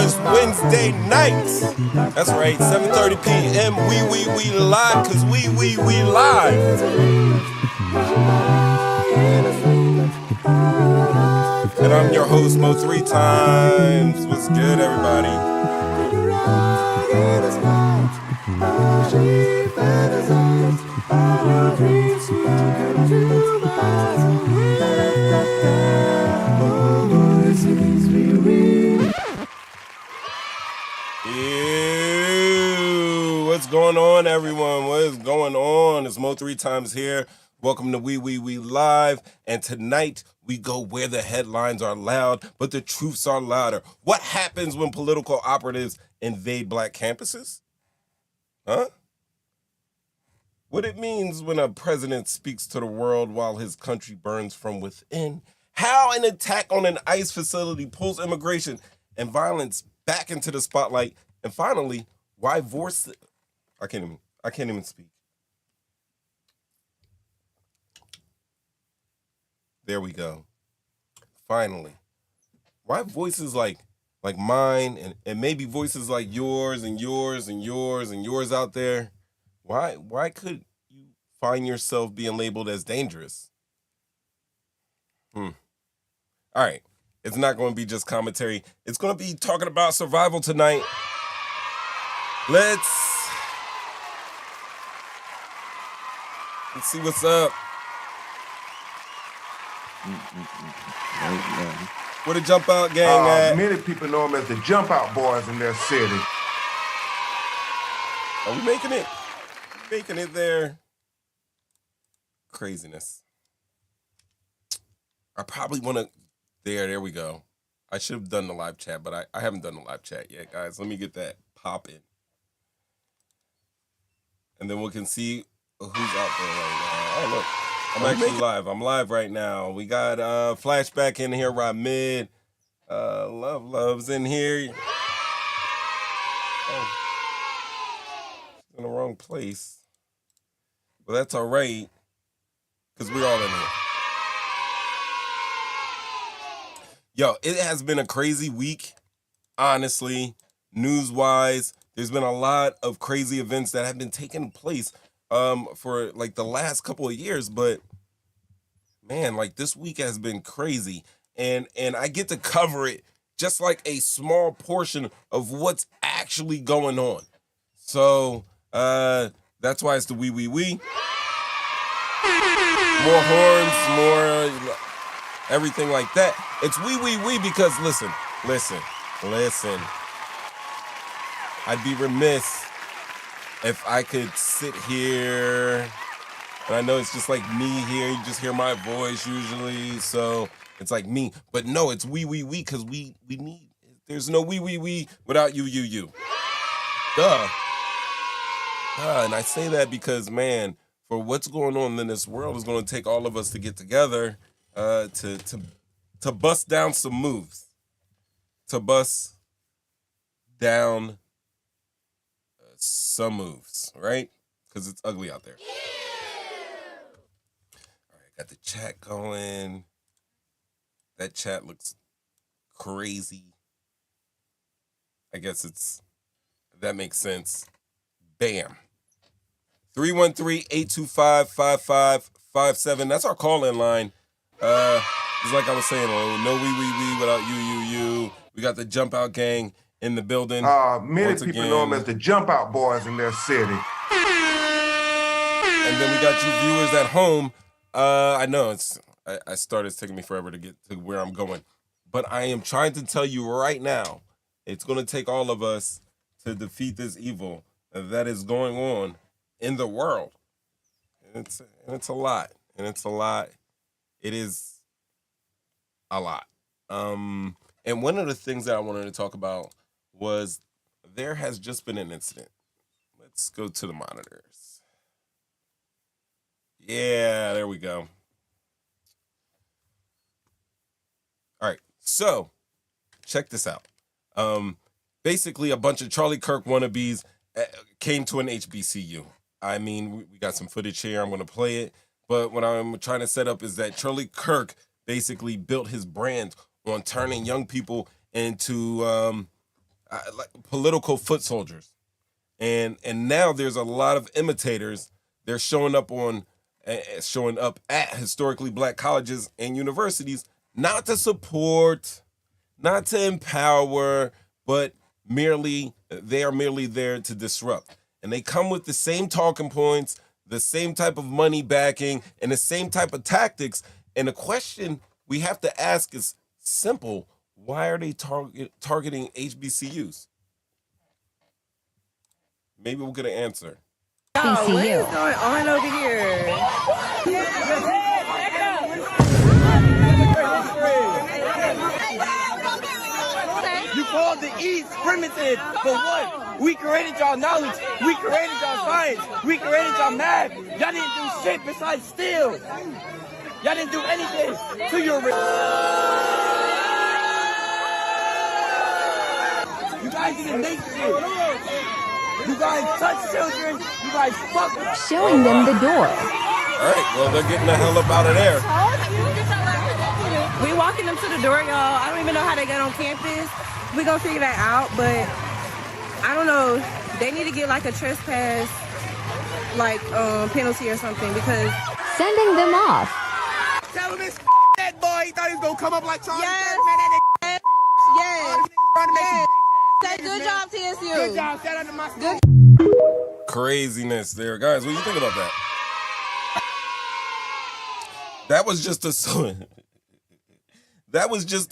It's Wednesday nights. That's right, 7:30 p.m. We live, cause we live. And I'm your host, Mo 3 times. What's good, everybody? Ew, what's going on, everyone? What is going on? It's Mo 3 times here. Welcome to We Live. And tonight we go where the headlines are loud, but the truths are louder. What happens when political operatives invade black campuses? Huh? What it means when a president speaks to the world while his country burns from within. How an attack on an ICE facility pulls immigration and violence back into the spotlight. And finally, why voice... I can't even speak. There we go. Finally. Why voices like mine and maybe voices like yours and yours and yours and yours out there, why could you find yourself being labeled as dangerous? All right. It's not going to be just commentary. It's going to be talking about survival tonight. Let's see what's up. Where the Jump Out gang at? Many people know them as the Jump Out Boys in their city. Are we making it? Making it there. Craziness. I probably want to... There we go. I should have done the live chat, but I haven't done the live chat yet, guys. Let me get that popping. And then we can see who's out there right now. Oh, look. I'm actually live. I'm live right now. We got Flashback in here, right mid. Love's in here. Oh. In the wrong place. But that's all right, because we're all in here. Yo, it has been a crazy week, honestly, news-wise. There's been a lot of crazy events that have been taking place for like the last couple of years, but man, like this week has been crazy, and I get to cover it just like a small portion of what's actually going on. So that's why it's the we. More horns, more everything like that. It's we because listen. I'd be remiss if I could sit here, and I know it's just like me here, you just hear my voice usually, so it's like me. But no, it's we, because we need, there's no we without you. Duh. And I say that because, man, for what's going on in this world is going to take all of us to get together to bust down some moves. To bust down some moves, right? Because it's ugly out there. All right, got the chat going. That chat looks crazy. I guess that makes sense. Bam. 313-825-5557. That's our call-in line. It's like I was saying, no we without you. We got the Jump Out gang in the building. Many people know them as the Jump Out boys in their city. And then we got you viewers at home. I know I started taking me forever to get to where I'm going, but I am trying to tell you right now, it's going to take all of us to defeat this evil that is going on in the world. And it's a lot. And it's a lot. It is a lot. And one of the things that I wanted to talk about was there has just been an incident. Let's go to the monitors. Yeah, there we go. All right, so check this out. Basically, a bunch of Charlie Kirk wannabes came to an HBCU. I mean, we got some footage here. I'm going to play it. But what I'm trying to set up is that Charlie Kirk basically built his brand on turning young people into like political foot soldiers. And now there's a lot of imitators. They're showing up at historically black colleges and universities, not to support, not to empower, but they are merely there to disrupt. And they come with the same talking points, the same type of money backing, and the same type of tactics. And the question we have to ask is simple. Why are they targeting HBCUs? Maybe we'll get an answer. Oh, what is going on over here? You called the East primitive, but what? We created y'all knowledge. We created y'all science. We created y'all math. Y'all didn't do shit besides steal. Y'all didn't do anything to your... You guys didn't make shit. You guys touch children. You guys fuck them. Showing them the door. All right, well, they're getting the hell up out of there. We walking them to the door, y'all. I don't even know how they got on campus. We gonna figure that out, but I don't know. They need to get like a trespass, like penalty or something because sending them off. Tell him it's that boy. He thought he was gonna come up like Charlie. Yes. Yes. Say good job, TSU. Good job. Shout out to my school. Craziness there. Guys, what do you think about that? That was just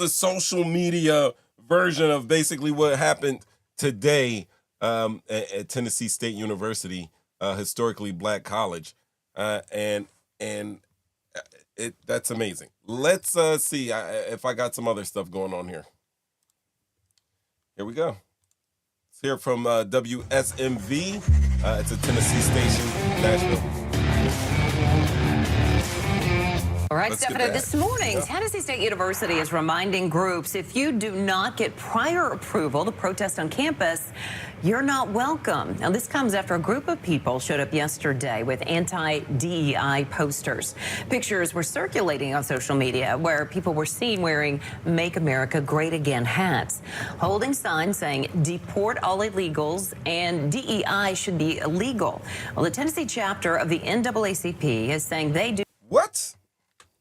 a social media version of basically what happened today at Tennessee State University, historically black college. And that's amazing. Let's see if I got some other stuff going on here. Here we go. Let's hear from WSMV. It's a Tennessee station, Nashville. All right, Stefano, this morning, Tennessee State University is reminding groups if you do not get prior approval to protest on campus, you're not welcome. Now, this comes after a group of people showed up yesterday with anti-DEI posters. Pictures were circulating on social media where people were seen wearing Make America Great Again hats, holding signs saying deport all illegals and DEI should be illegal. Well, the Tennessee chapter of the NAACP is saying they do. What?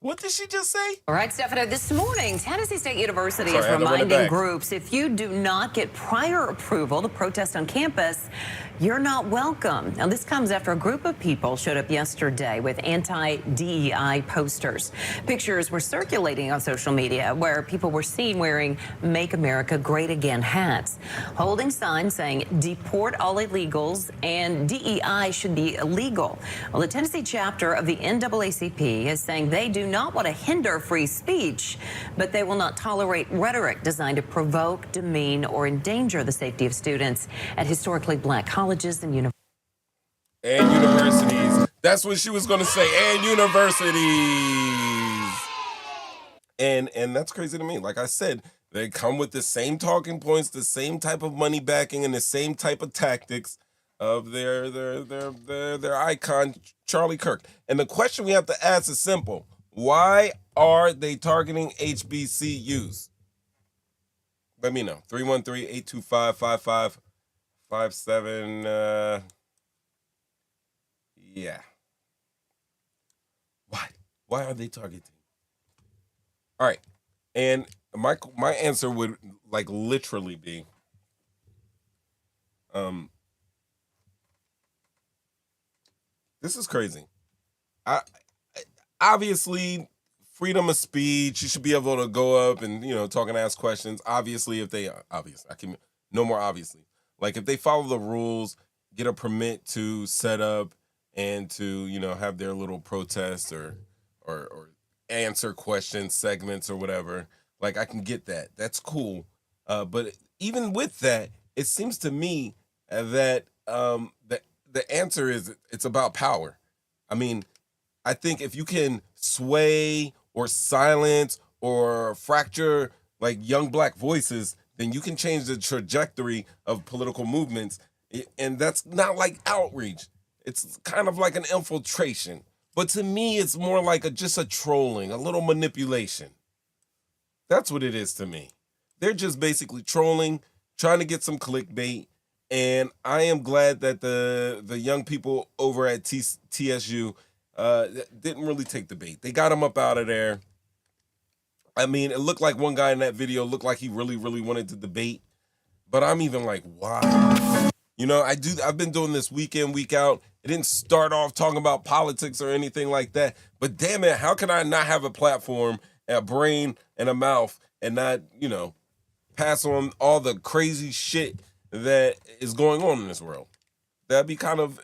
What did she just say? All right, Stefano, this morning, Tennessee State University is reminding groups if you do not get prior approval to protest on campus, you're not welcome. Now, this comes after a group of people showed up yesterday with anti-DEI posters. Pictures were circulating on social media where people were seen wearing Make America Great Again hats, holding signs saying deport all illegals and DEI should be illegal. Well, the Tennessee chapter of the NAACP is saying they do not want to hinder free speech, but they will not tolerate rhetoric designed to provoke, demean, or endanger the safety of students at historically black colleges and universities. That's what she was going to say. And universities. And that's crazy to me. Like I said, they come with the same talking points, the same type of money backing, and the same type of tactics of their icon, Charlie Kirk. And the question we have to ask is simple. Why are they targeting HBCUs? Let me know. 313-825-5557. Yeah. Why? Why are they targeting All right. And my answer would like literally be this is crazy. I obviously freedom of speech, you should be able to go up and, talk and ask questions. Obviously, no more obviously. Like if they follow the rules, get a permit to set up and to, have their little protests or answer question segments or whatever. Like I can get that. That's cool. But even with that, it seems to me that the answer is it's about power. I mean, I think if you can sway or silence or fracture like young black voices, then you can change the trajectory of political movements. And that's not like outreach. It's kind of like an infiltration. But to me, it's more like just a trolling, a little manipulation. That's what it is to me. They're just basically trolling, trying to get some clickbait. And I am glad that the young people over at TSU didn't really take the bait. They got him up out of there. I mean, it looked like one guy in that video looked like he really, really wanted to debate. But I'm even like, why? I've been doing this week in, week out. It didn't start off talking about politics or anything like that. But damn it, how can I not have a platform, a brain, and a mouth and not, pass on all the crazy shit that is going on in this world? That'd be kind of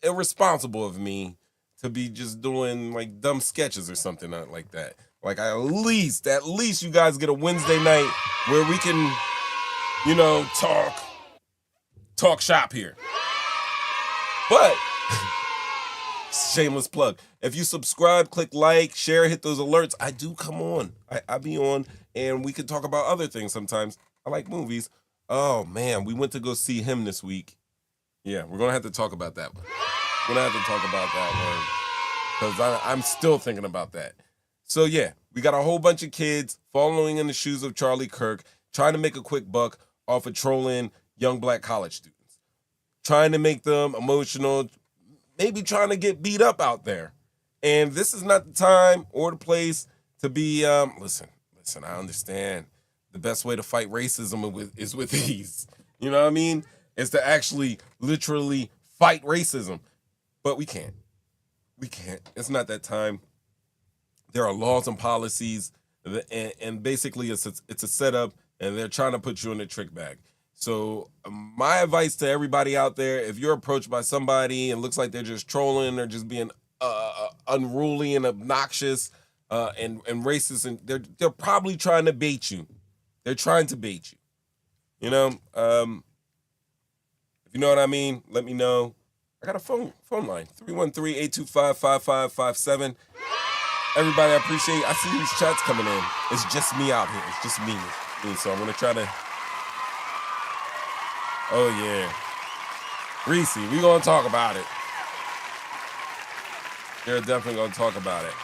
irresponsible of me to be just doing like dumb sketches or something like that. Like at least you guys get a Wednesday night where we can, talk shop here. But shameless plug. If you subscribe, click like, share, hit those alerts. I do come on. I be on, and we can talk about other things sometimes. I like movies. Oh man, we went to go see him this week. Yeah, we're gonna have to talk about that one. Because I'm still thinking about that. So yeah, we got a whole bunch of kids following in the shoes of Charlie Kirk, trying to make a quick buck off of trolling young black college students, trying to make them emotional, maybe trying to get beat up out there. And this is not the time or the place to be, listen, I understand. The best way to fight racism is with ease. You know what I mean? Is to actually literally fight racism. But we can't. It's not that time. There are laws and policies, and basically it's a setup, and they're trying to put you in a trick bag. So my advice to everybody out there, if you're approached by somebody and looks like they're just trolling or just being unruly and obnoxious and racist, and they're probably trying to bait you. They're trying to bait you. If you know what I mean, let me know. I got a phone line, 313-825-5557. Everybody, I appreciate it. I see these chats coming in. It's just me out here. It's just me. So I'm going to try to... Oh, yeah. Reese, we going to talk about it. They're definitely going to talk about it.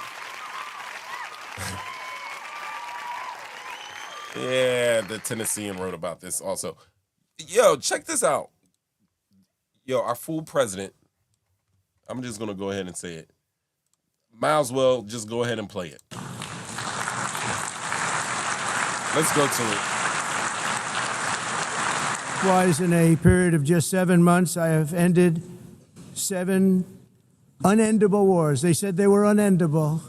Yeah, the Tennessean wrote about this also. Yo, check this out. Yo, our fool president, I'm just going to go ahead and say it. Might as well just go ahead and play it. Let's go to it. Twice in a period of just 7 months, I have ended 7 unendable wars. They said they were unendable.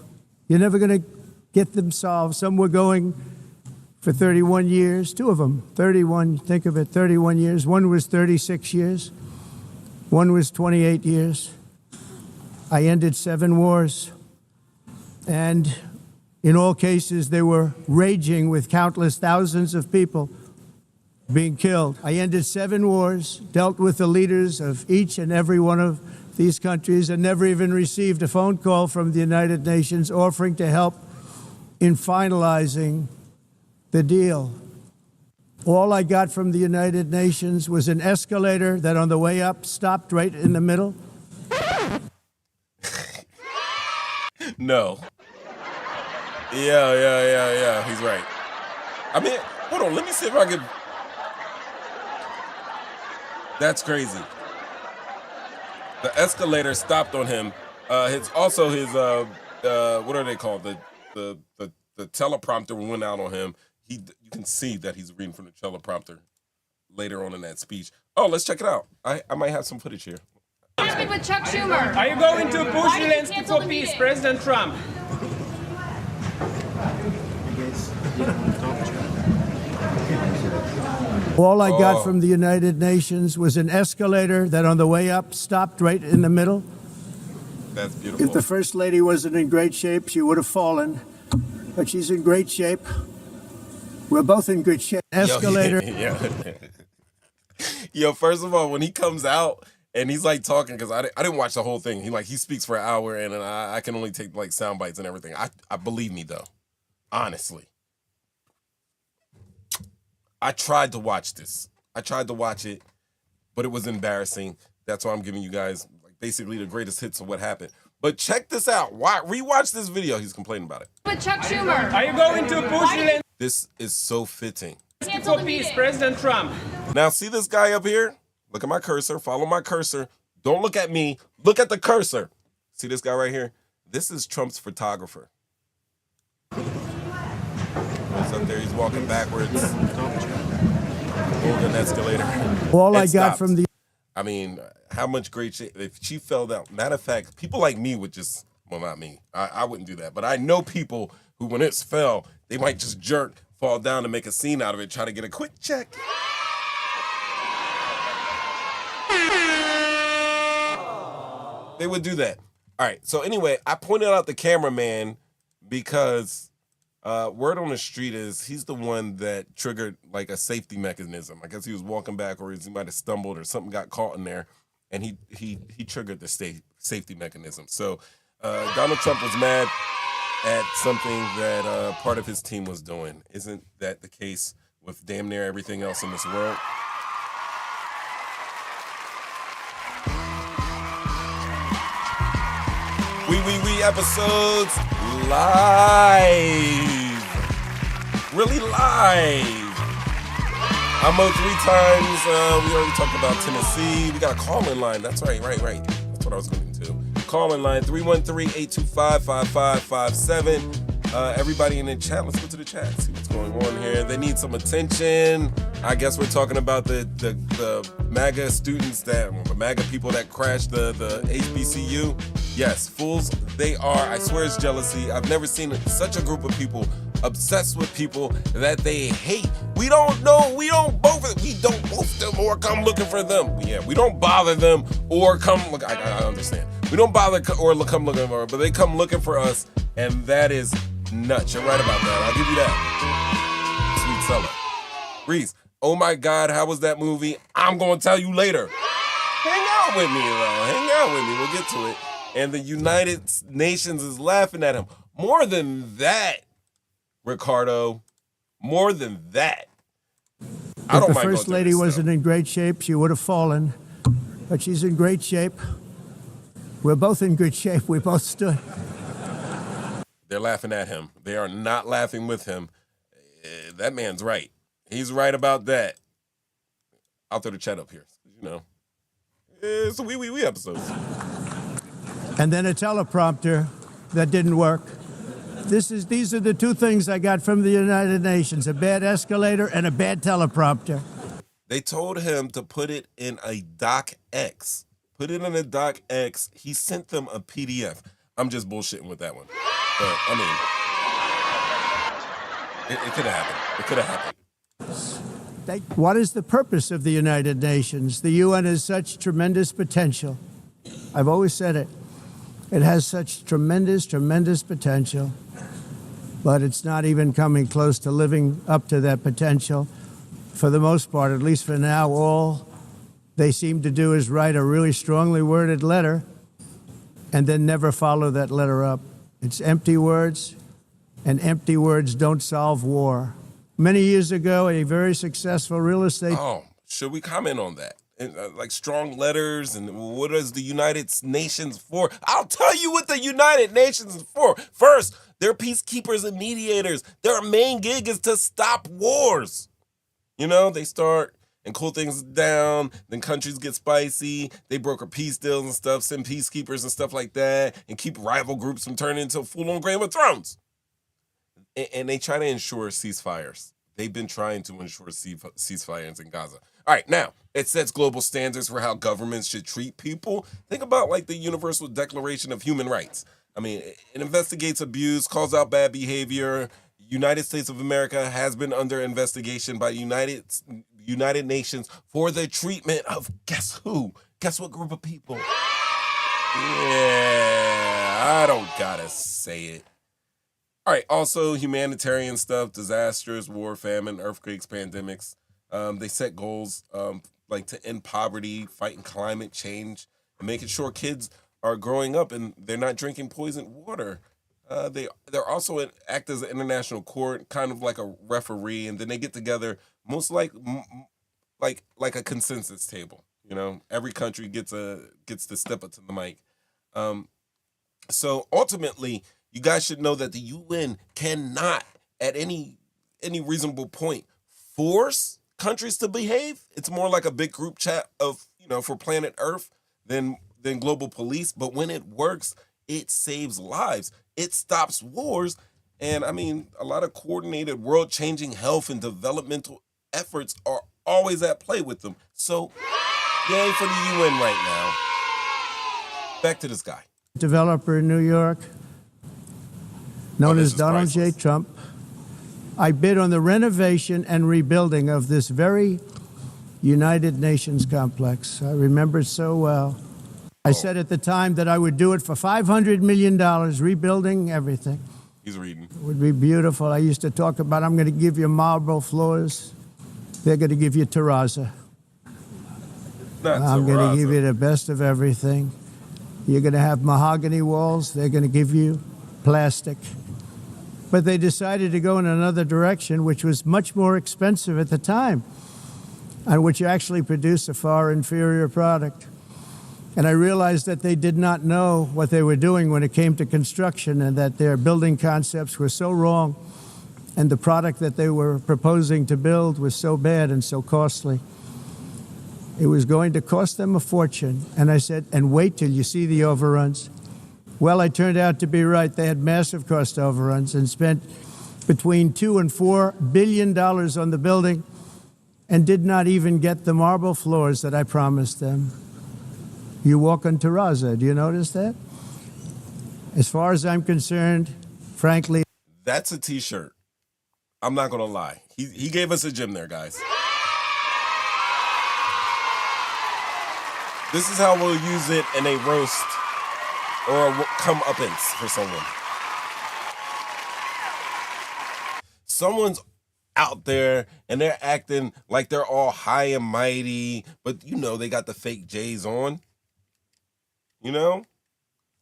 You're never going to get them solved. Some were going for 31 years, 2 of them, 31, think of it, 31 years. One was 36 years. One was 28 years. I ended 7 wars. And in all cases, they were raging with countless thousands of people being killed. I ended 7 wars, dealt with the leaders of each and every one of these countries, and never even received a phone call from the United Nations offering to help in finalizing the deal. All I got from the United Nations was an escalator that on the way up stopped right in the middle. No. Yeah. He's right. I mean, hold on. Let me see if I can. That's crazy. The escalator stopped on him. What are they called? The teleprompter went out on him. You can see that he's reading from the teleprompter later on in that speech. Oh, let's check it out. I might have some footage here. Happened with Chuck Schumer. Are you going to push Zelensky for peace, President Trump? All I got from the United Nations was an escalator that on the way up stopped right in the middle. That's beautiful. If the First Lady wasn't in great shape, she would have fallen. But she's in great shape. We're both in good shape. Escalator. Yo, first of all, when he comes out and he's like talking, because I didn't watch the whole thing. He speaks for an hour, and I can only take like sound bites and everything. I believe me though, honestly. I tried to watch this. I tried to watch it, but it was embarrassing. That's why I'm giving you guys like basically the greatest hits of what happened. But check this out. Rewatch this video. He's complaining about it. With Chuck Schumer. Are you going to push Zelensky This is so fitting. for peace, President Trump? Now, see this guy up here? Look at my cursor. Follow my cursor. Don't look at me. Look at the cursor. See this guy right here? This is Trump's photographer. He's up there. He's walking backwards. Holding an escalator. All I It got stops. from the I mean, how much great shit. If she fell down, matter of fact, people like me would just, well, not me. I wouldn't do that. But I know people who, when it's fell, they might just jerk, fall down and make a scene out of it, try to get a quick check. They would do that. All right. So anyway, I pointed out the cameraman because word on the street is he's the one that triggered like a safety mechanism. I guess he was walking backwards. He might have stumbled or something got caught in there, and he triggered the safety mechanism. So Donald Trump was mad at something that part of his team was doing. Isn't that the case with damn near everything else in this world? We episodes live. Really live. I'm on 3 times. We already talked about Tennessee. We got a call-in line. That's right. That's what I was going to. Call-in line, 313-825-5557. Everybody in the chat, let's go to the chat, see what's going on here. They need some attention. I guess we're talking about the MAGA students the MAGA people that crashed the HBCU. Yes, fools they are. I swear it's jealousy. I've never seen such a group of people obsessed with people that they hate. We don't both them or come looking for them. Yeah, we don't bother them or come look. I understand. We don't bother or come looking for them, but they come looking for us, and that is nuts. You're right about that. I'll give you that. Sweet seller. Reese, oh my God, how was that movie? I'm going to tell you later. Hang out with me, though. Hang out with me. We'll get to it. And the United Nations is laughing at him. More than that, Ricardo. More than that. I don't If the mind going First through Lady this wasn't stuff. in great shape, she would have fallen. But she's in great shape. We're both in good shape. We both stood. They're laughing at him. They are not laughing with him. That man's right. He's right about that. I'll throw the chat up here. You know, it's a we episodes. And then a teleprompter that didn't work. These are the 2 things I got from the United Nations: a bad escalator and a bad teleprompter. They told him to put it in a docx. Put it in a docx. He sent them a PDF. I'm just bullshitting with that one. But, I mean, it could have happened. It could have happened. What is the purpose of the United Nations? The UN has such tremendous potential. I've always said it. It has such tremendous potential, but it's not even coming close to living up to that potential. For the most part, at least for now, all they seem to do is write a really strongly worded letter and then never follow that letter up. It's empty words, and empty words don't solve war. Many years ago, a very successful real estate... Oh, should we comment on that? And, like strong letters, and what is the United Nations for? I'll tell you what the United Nations is for. First, they're peacekeepers and mediators. Their main gig is to stop wars. You know, they start and cool things down, then countries get spicy, they broker peace deals and stuff, send peacekeepers and stuff like that, and keep rival groups from turning into a full-on Game of Thrones. and they try to ensure ceasefires. They've been trying to ensure ceasefires in Gaza. All right, now, it sets global standards for how governments should treat people. Think about like the Universal Declaration of Human Rights. I mean, it investigates abuse, calls out bad behavior. United States of America has been under investigation by United Nations for the treatment of, guess who? Guess what group of people? Yeah, I don't gotta say it. All right, also humanitarian stuff, disasters, war, famine, earthquakes, pandemics. They set goals like to end poverty, fighting climate change, and making sure kids are growing up and they're not drinking poisoned water. They're also act as an international court, kind of like a referee, and then they get together most like a consensus table. You know, every country gets to step up to the mic. So ultimately, you guys should know that the UN cannot, at any reasonable point, force countries to behave. It's more like a big group chat of, for planet Earth than global police. But when it works, it saves lives. It stops wars. And I mean, a lot of coordinated world-changing health and developmental efforts are always at play with them. So, yay for the UN right now. Back to this guy. Developer in New York, known as Donald J. Trump. I bid on the renovation and rebuilding of this very United Nations complex. I remember it so well. I said at the time that I would do it for $500 million, rebuilding everything. He's reading. It would be beautiful. I used to talk about, I'm going to give you marble floors. They're going to give you terrazzo. I'm going to give you the best of everything. You're going to have mahogany walls. They're going to give you plastic. But they decided to go in another direction, which was much more expensive at the time, and which actually produced a far inferior product. And I realized that they did not know what they were doing when it came to construction, and that their building concepts were so wrong, and the product that they were proposing to build was so bad and so costly. It was going to cost them a fortune. And I said, and wait till you see the overruns. Well, I turned out to be right. They had massive cost overruns and spent between $2 and $4 billion on the building and did not even get the marble floors that I promised them. You walk on terrazzo. Do you notice that? As far as I'm concerned, frankly. That's a T-shirt. I'm not going to lie. He gave us a gym there, guys. This is how we'll use it in a roast or a comeuppance for someone. Someone's out there and they're acting like they're all high and mighty, but they got the fake J's on.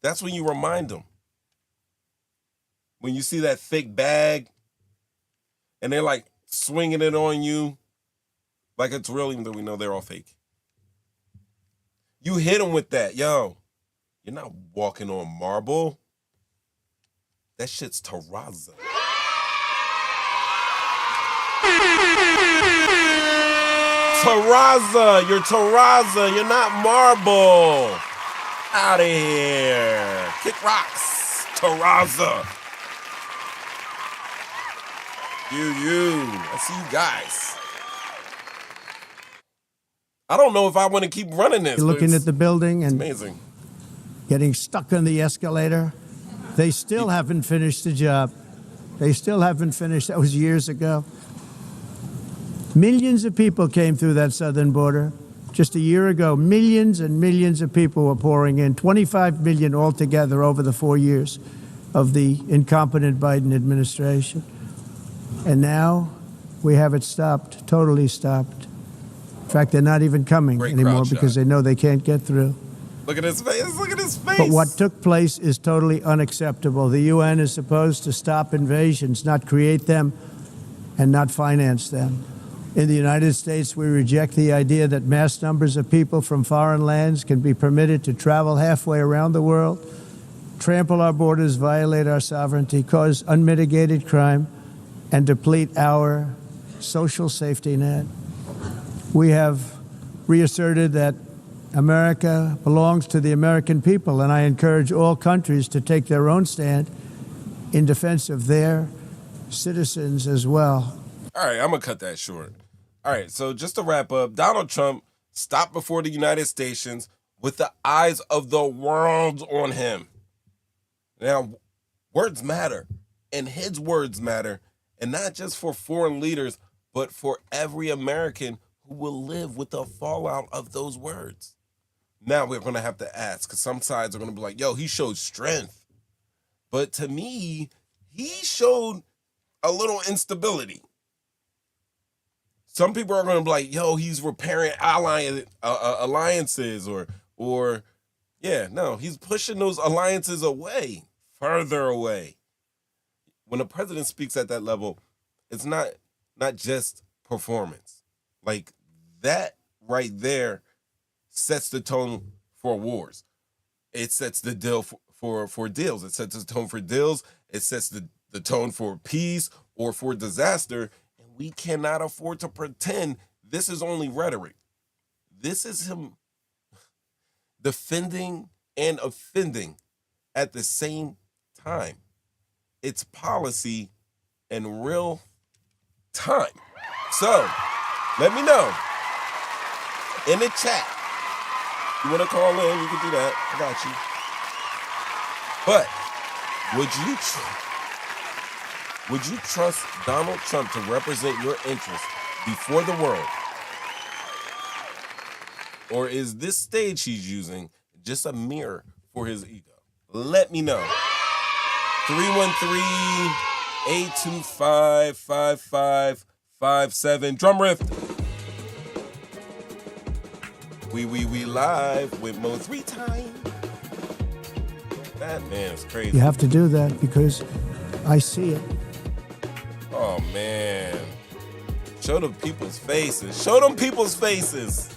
That's when you remind them. When you see that fake bag and they're like swinging it on you like it's real, even though we know they're all fake. You hit them with that. Yo, you're not walking on marble. That shit's terrazzo. Terrazzo. You're terrazzo. You're not marble. Out of here. Kick rocks. Terrazzo. I see you guys. I don't know if I want to keep running this. You're looking at the building and amazing. Getting stuck on the escalator. They still haven't finished the job. They still haven't finished. That was years ago. Millions of people came through that southern border. Just a year ago, millions and millions of people were pouring in. 25 million altogether over the 4 years of the incompetent Biden administration. And now we have it stopped, totally stopped. In fact, they're not even coming anymore because they know they can't get through. Look at his face. Look at his face. But what took place is totally unacceptable. The UN is supposed to stop invasions, not create them and not finance them. In the United States, we reject the idea that mass numbers of people from foreign lands can be permitted to travel halfway around the world, trample our borders, violate our sovereignty, cause unmitigated crime, and deplete our social safety net. We have reasserted that America belongs to the American people, and I encourage all countries to take their own stand in defense of their citizens as well. All right, I'm going to cut that short. All right, so just to wrap up, Donald Trump stopped before the United Stations with the eyes of the world on him. Now, words matter, and his words matter, and not just for foreign leaders, but for every American who will live with the fallout of those words. Now we're going to have to ask, because some sides are going to be like, yo, he showed strength. But to me, he showed a little instability. Some people are going to be like, yo, he's repairing alliances or he's pushing those alliances away, further away. When a president speaks at that level, it's not just performance. Like that right there sets the tone for wars. It sets the deal for deals. It sets the tone for deals. It sets the tone for peace or for disaster. And we cannot afford to pretend this is only rhetoric. This is him defending and offending at the same time. It's policy in real time. So let me know in the chat. You want to call in, you can do that. I got you. But would you trust Donald Trump to represent your interests before the world? Or is this stage he's using just a mirror for his ego? Let me know. 313-825-5557. Drum riff. We live with Mo 3 times. That man is crazy. You have to do that because I see it. Oh, man. Show them people's faces. Show them people's faces.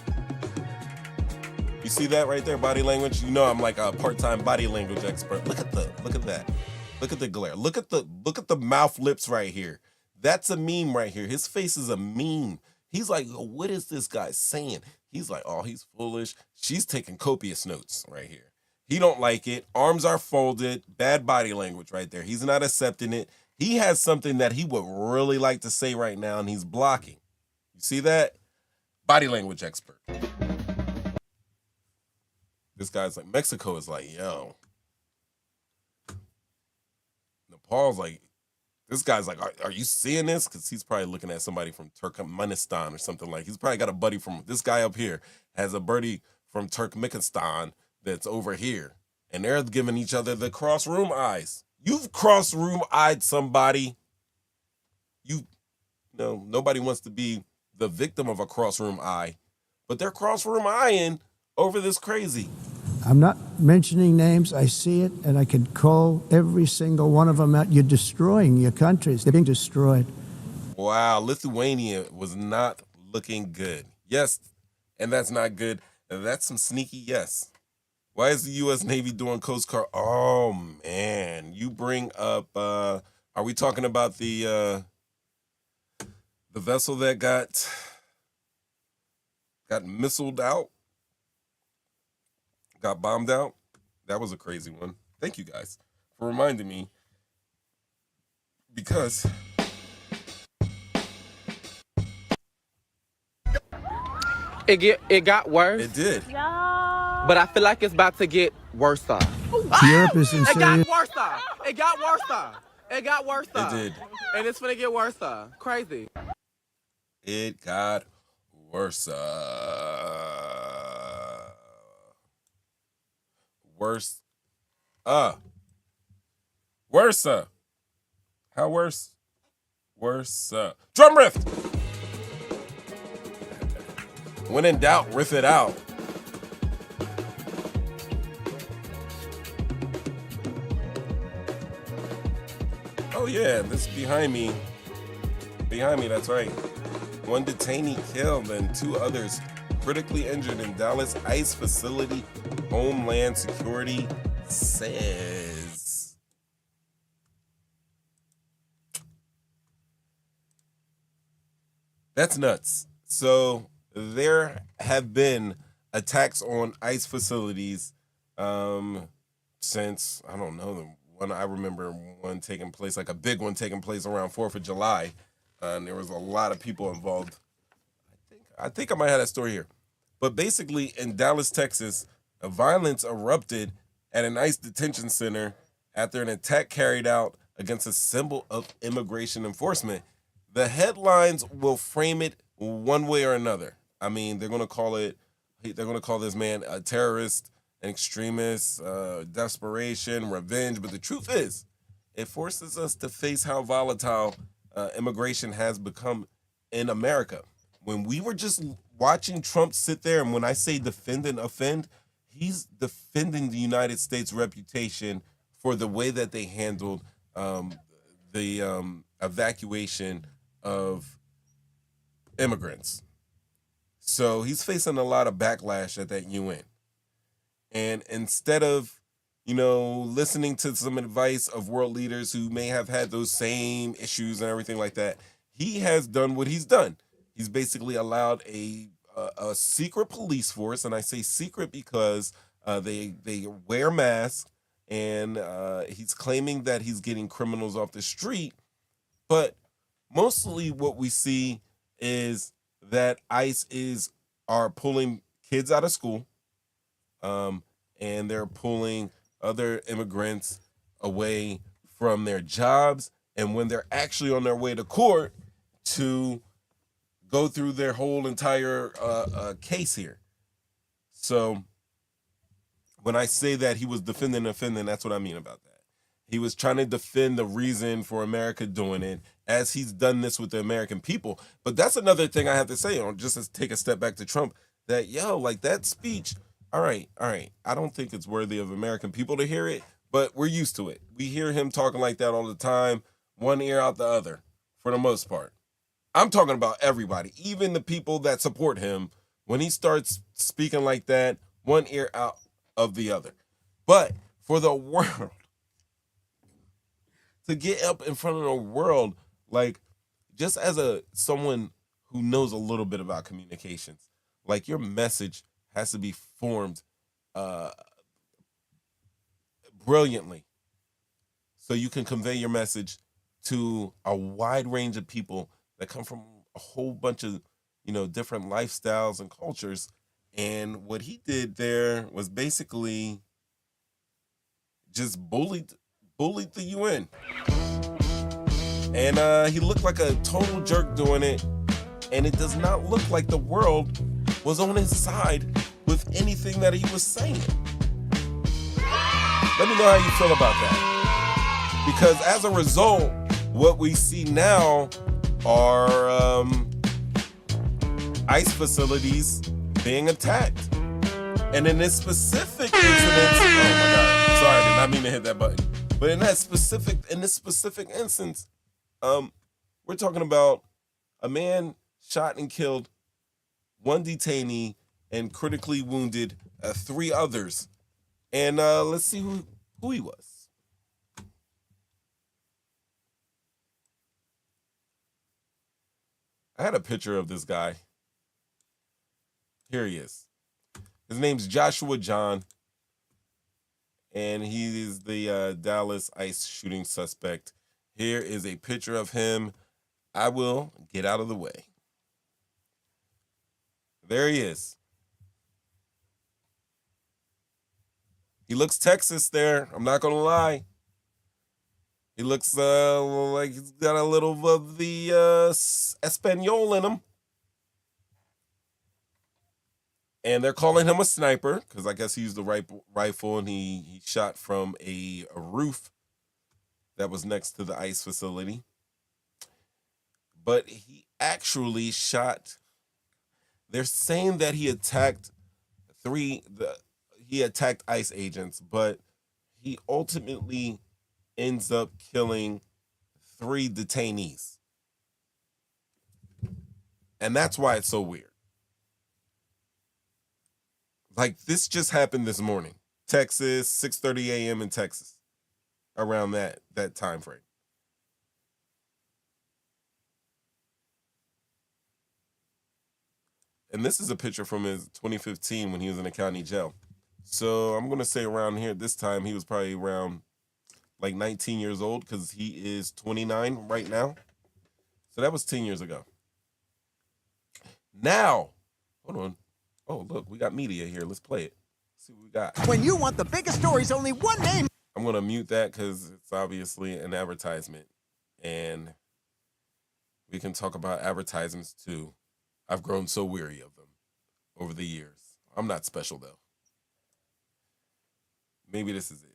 You see that right there, body language? You know I'm like a part-time body language expert. Look at that. Look at the glare. Look at the mouth lips right here. That's a meme right here. His face is a meme. He's like, what is this guy saying? He's like, oh, he's foolish. She's taking copious notes right here. He don't like it. Arms are folded. Bad body language right there. He's not accepting it. He has something that he would really like to say right now, and he's blocking. You see that? Body language expert. This guy's like, Mexico is like, yo. Nepal's like, this guy's like, are you seeing this? Because he's probably looking at somebody from Turkmenistan or something like. He's probably got a buddy from, this guy up here has a buddy from Turkmenistan that's over here. And they're giving each other the cross-room eyes. You've cross-room-eyed somebody. Nobody wants to be the victim of a cross-room eye. But they're cross-room-eyeing over this crazy. I'm not mentioning names. I see it, and I can call every single one of them out. You're destroying your countries. They're being destroyed. Wow, Lithuania was not looking good. Yes, and that's not good. That's some sneaky yes. Why is the U.S. Navy doing Coast Guard? Oh, man. You bring up, are we talking about the vessel that got missiled out? Got bombed out? That was a crazy one. Thank you guys for reminding me. Because it got worse. it did. But I feel like it's about to get worse. Europe is in It serious... got worse. It got worse. It got worse. It did. And it's gonna get worse. Crazy. It got worse. Worse. Worse. How worse? Worse. Drum riff. When in doubt, riff it out. Oh yeah, this behind me. Behind me, that's right. One detainee killed and 2 others critically injured in Dallas ICE facility, Homeland Security says. That's nuts. So there have been attacks on ICE facilities since, I don't know, I remember one taking place, like a big one taking place around 4th of July. And there was a lot of people involved. I think I might have that story here. But basically, in Dallas, Texas, a violence erupted at an ICE detention center after an attack carried out against a symbol of immigration enforcement. The headlines will frame it one way or another. I mean, they're going to call this man a terrorist, an extremist, desperation, revenge. But the truth is, it forces us to face how volatile immigration has become in America. When we were just watching Trump sit there, and when I say defend and offend, he's defending the United States reputation for the way that they handled the evacuation of immigrants. So he's facing a lot of backlash at that UN. And instead of, listening to some advice of world leaders who may have had those same issues and everything like that, he has done what he's done. He's basically allowed a secret police force, and I say secret because they wear masks, and he's claiming that he's getting criminals off the street. But mostly what we see is that ICE are pulling kids out of school, and they're pulling other immigrants away from their jobs, and when they're actually on their way to court to go through their whole entire case here. So when I say that he was defending and offending, that's what I mean about that. He was trying to defend the reason for America doing it, as he's done this with the American people. But that's another thing I have to say, just to take a step back to Trump, that, that speech, all right, I don't think it's worthy of American people to hear it, but we're used to it. We hear him talking like that all the time, one ear out the other, for the most part. I'm talking about everybody, even the people that support him. When he starts speaking like that, one ear out of the other. But for the world to get up in front of the world, like, just as someone who knows a little bit about communications, like, your message has to be formed brilliantly so you can convey your message to a wide range of people that come from a whole bunch of, different lifestyles and cultures. And what he did there was basically just bullied the UN. And he looked like a total jerk doing it. And it does not look like the world was on his side with anything that he was saying. Let me know how you feel about that. Because as a result, what we see now are ICE facilities being attacked. And in this specific incident, oh my God, sorry, I did not mean to hit that button. But in this specific instance, we're talking about a man shot and killed one detainee and critically wounded 3 others. And let's see who he was. I had a picture of this guy. Here he is. His name's Joshua John, and he is the Dallas ICE shooting suspect. Here is a picture of him. I will get out of the way. There he is. He looks Texas there. I'm not going to lie. He looks like he's got a little of the Espanol in him. And they're calling him a sniper because I guess he used the rifle and he shot from a roof that was next to the ICE facility. But he actually shot. They're saying that he attacked ICE agents, but he ultimately ends up killing 3 detainees. And that's why it's so weird. Like, this just happened this morning. Texas, 6:30 a.m. in Texas. Around that time frame. And this is a picture from his 2015 when he was in a county jail. So I'm going to say around here, this time he was probably around like 19 years old because he is 29 right now. So that was 10 years ago. Now, hold on. Oh, look, we got media here. Let's play it. Let's see what we got. When you want the biggest stories, only one name. I'm going to mute that because it's obviously an advertisement. And we can talk about advertisements too. I've grown so weary of them over the years. I'm not special though. Maybe this is it.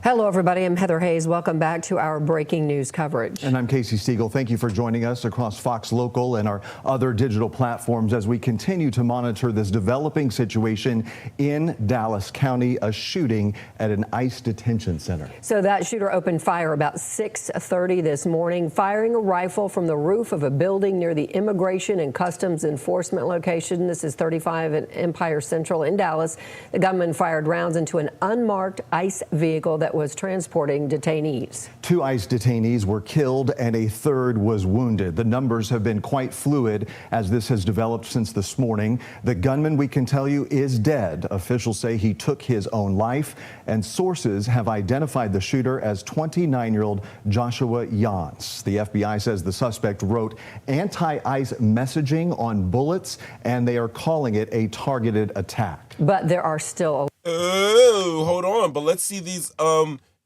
Hello, everybody. I'm Heather Hayes. Welcome back to our breaking news coverage. And I'm Casey Stiegel. Thank you for joining us across Fox Local and our other digital platforms as we continue to monitor this developing situation in Dallas County, a shooting at an ICE detention center. So that shooter opened fire about 6:30 this morning, firing a rifle from the roof of a building near the Immigration and Customs Enforcement location. This is 35 at Empire Central in Dallas. The gunman fired rounds into an unmarked ICE vehicle that was transporting detainees. 2 ICE detainees were killed and a third was wounded. The numbers have been quite fluid as this has developed since this morning. The gunman, we can tell you, is dead. Officials say he took his own life, and sources have identified the shooter as 29-year-old Joshua Yance. The FBI says the suspect wrote anti-ICE messaging on bullets, and they are calling it a targeted attack. But there are still Oh, hold on. But let's see these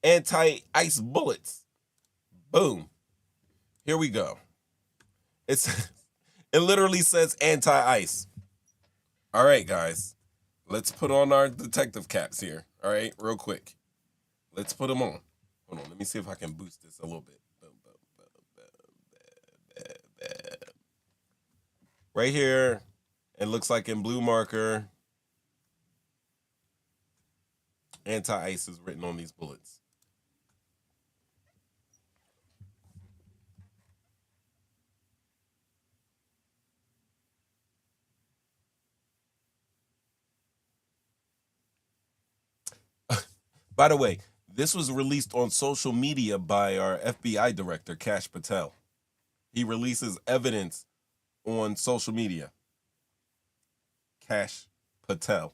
anti-ice bullets. Boom. Here we go. It literally says anti-ice. All right, guys. Let's put on our detective caps here. All right, real quick. Let's put them on. Hold on. Let me see if I can boost this a little bit. Right here, it looks like in blue marker, anti-ice is written on these bullets. By the way, this was released on social media by our FBI director, Kash Patel. He releases evidence on social media. Kash Patel.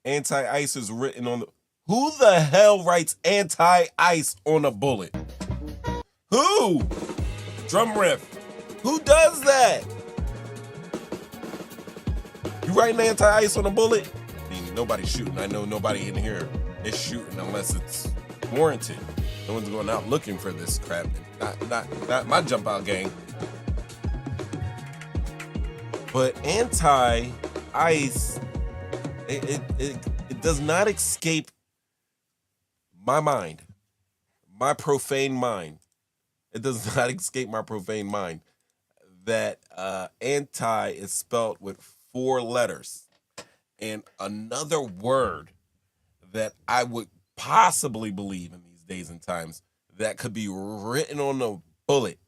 Anti-ice is written on the... Who the hell writes anti-ice on a bullet? Who? Drum riff. Who does that? You writing anti-ice on a bullet? I mean, nobody's shooting. I know nobody in here is shooting unless it's warranted. No one's going out looking for this crap. Not my jump out gang. But anti-ice, it does not escape my mind, my profane mind. It does not escape my profane mind that anti is spelled with 4 letters. And another word that I would possibly believe in these days and times that could be written on a bullet,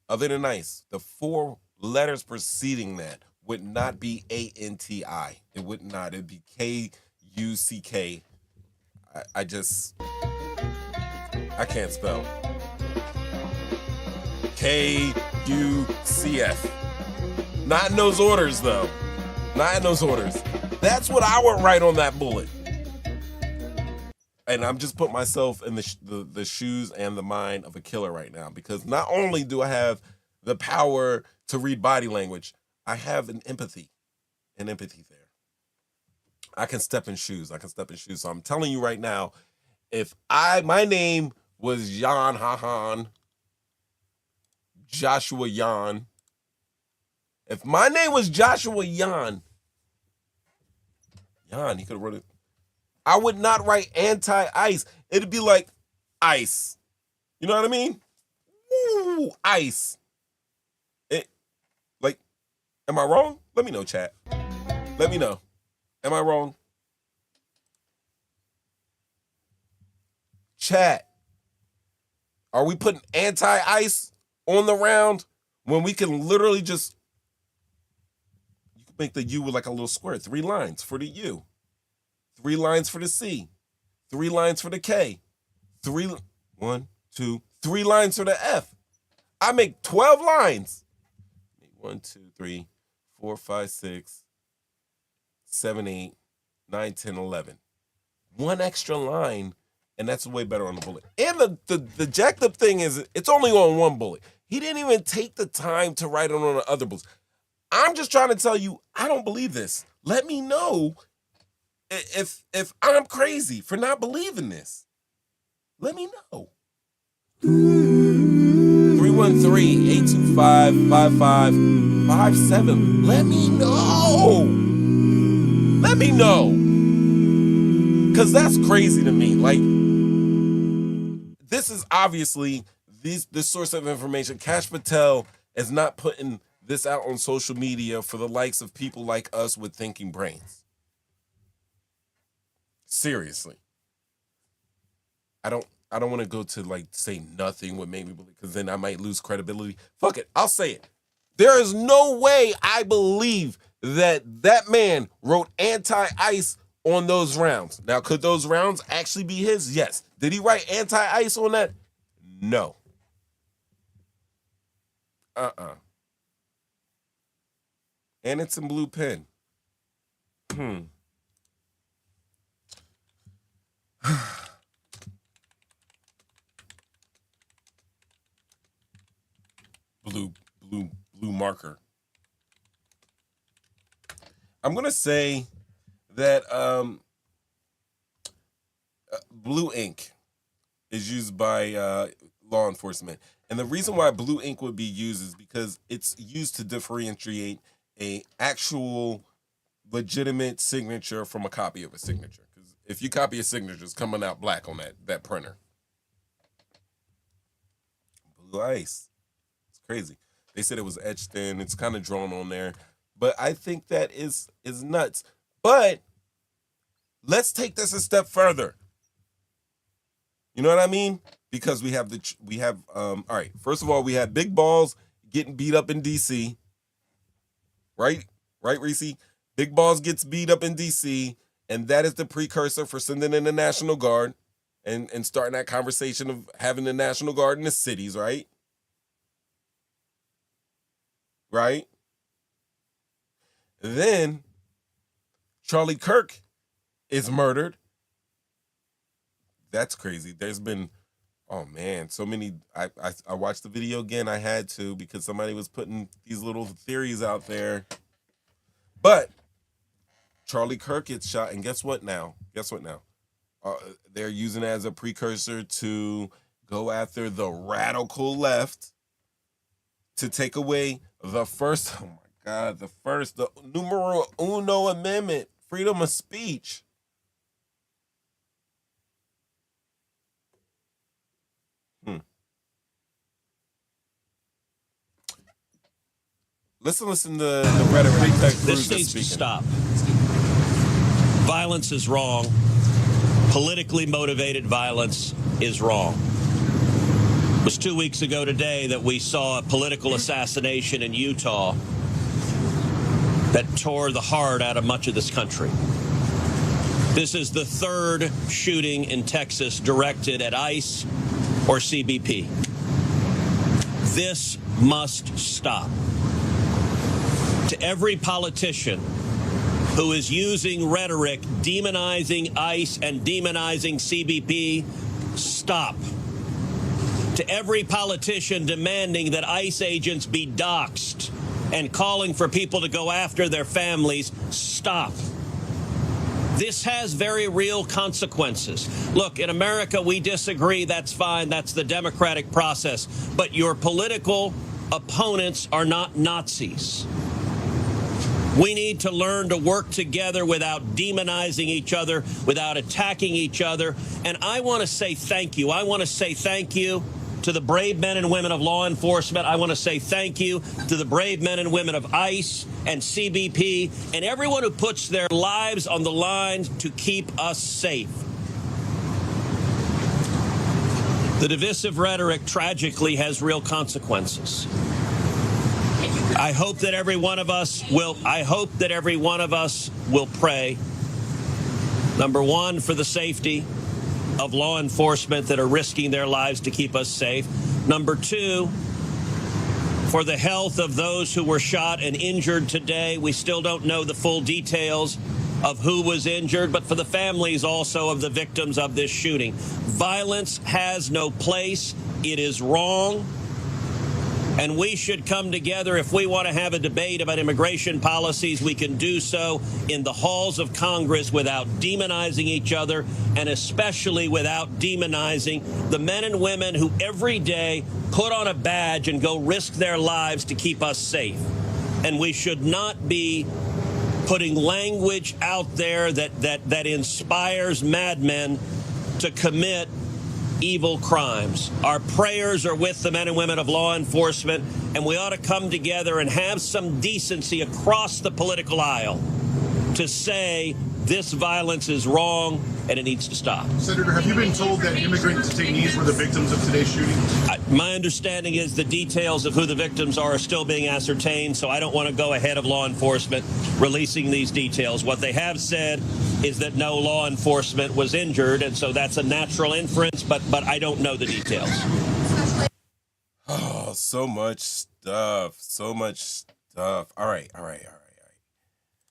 other than ice, the 4 letters preceding that would not be ANTI. It would not. It'd be KUCK. I can't spell. KUCF. Not in those orders, though. Not in those orders. That's what I would write on that bullet. And I'm just putting myself in the shoes and the mind of a killer right now, because not only do I have the power to read body language, I have an empathy there. I can step in shoes. So I'm telling you right now, if my name was Jan Hahan, Joshua Jan, if my name was Joshua Jan, he could have wrote it. I would not write anti-ice. It'd be like ice. You know what I mean? Ooh, ice. Am I wrong? Let me know, chat. Let me know. Am I wrong? Chat. Are we putting anti-ice on the round when we can literally just... You can make the U with like a little square. 3 lines for the U. 3 lines for the C. 3 lines for the K. 3 lines for the F. I make 12 lines. 1, 2, 3, 4, 5, 6, 7, 8, 9, 10, 11. One extra line, and that's way better on the bullet. And the jacked up thing is, it's only on one bullet. He didn't even take the time to write it on the other bullets. I'm just trying to tell you, I don't believe this. Let me know if I'm crazy for not believing this. Let me know. 313-825-5557. Let me know. Let me know. Because that's crazy to me. Like, this is obviously this source of information. Kash Patel is not putting this out on social media for the likes of people like us with thinking brains. Seriously. I don't want to go to like say nothing would make me believe, because then I might lose credibility. Fuck it. I'll say it. There is no way I believe that man wrote anti-ice on those rounds. Now, could those rounds actually be his? Yes. Did he write anti-ice on that? No. And it's in blue pen. Blue marker. I'm gonna say that blue ink is used by law enforcement, and the reason why blue ink would be used is because it's used to differentiate a actual legitimate signature from a copy of a signature. Because if you copy a signature, it's coming out black on that printer. Blue ice. It's crazy. They said it was etched in. It's kind of drawn on there. But I think that is nuts. But let's take this a step further. You know what I mean? Because we have all right, first of all, we had Big Balls getting beat up in DC. Right, Reese? Big Balls gets beat up in DC, and that is the precursor for sending in the National Guard and starting that conversation of having the National Guard in the cities, right? Right? Then Charlie Kirk is murdered. That's crazy. There's been, oh man, so many. I watched the video again. I had to, because somebody was putting these little theories out there. But Charlie Kirk gets shot, and guess what now? They're using it as a precursor to go after the radical left to take away the first, oh my God, the numero uno amendment, freedom of speech. Listen to the rhetoric that This needs to stop. Violence is wrong. Politically motivated violence is wrong. It was 2 weeks ago today that we saw a political assassination in Utah that tore the heart out of much of this country. This is the third shooting in Texas directed at ICE or CBP. This must stop. To every politician who is using rhetoric demonizing ICE and demonizing CBP, stop. To every politician demanding that ICE agents be doxxed and calling for people to go after their families, stop. This has very real consequences. Look, in America, we disagree. That's fine. That's the democratic process. But your political opponents are not Nazis. We need to learn to work together without demonizing each other, without attacking each other. And I want to say thank you. I want to say thank you to the brave men and women of law enforcement. I want to say thank you to the brave men and women of ICE and CBP and everyone who puts their lives on the line to keep us safe. The divisive rhetoric tragically has real consequences. I hope that every one of us will pray, number one, for the safety of law enforcement that are risking their lives to keep us safe. Number two, for the health of those who were shot and injured today. We still don't know the full details. of who was injured, but for the families also of the victims of this shooting. Violence has no place. It is wrong. And we should come together. If we want to have a debate about immigration policies, we can do so in the halls of Congress without demonizing each other, and especially without demonizing the men and women who every day put on a badge and go risk their lives to keep us safe. And we should not be putting language out there that inspires madmen to commit evil crimes. Our prayers are with the men and women of law enforcement, and we ought to come together and have some decency across the political aisle to say this violence is wrong and it needs to stop. Senator, have you been told that immigrant detainees were the victims of today's shooting? My understanding is the details of who the victims are still being ascertained, so I don't want to go ahead of law enforcement releasing these details. What they have said is that no law enforcement was injured, and so that's a natural inference, but I don't know the details. Oh, so much stuff. So much stuff. All right.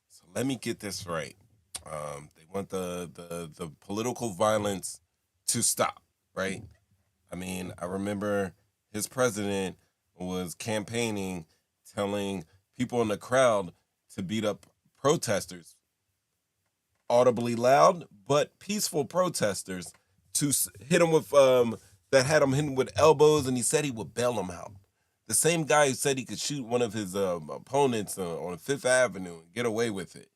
So let me get this right. They want the political violence to stop, right? I mean, I remember his president was campaigning, telling people in the crowd to beat up protesters. Audibly loud, but peaceful protesters, to hit him with, that had him hitting with elbows, and he said he would bail them out. The same guy who said he could shoot one of his opponents on Fifth Avenue and get away with it.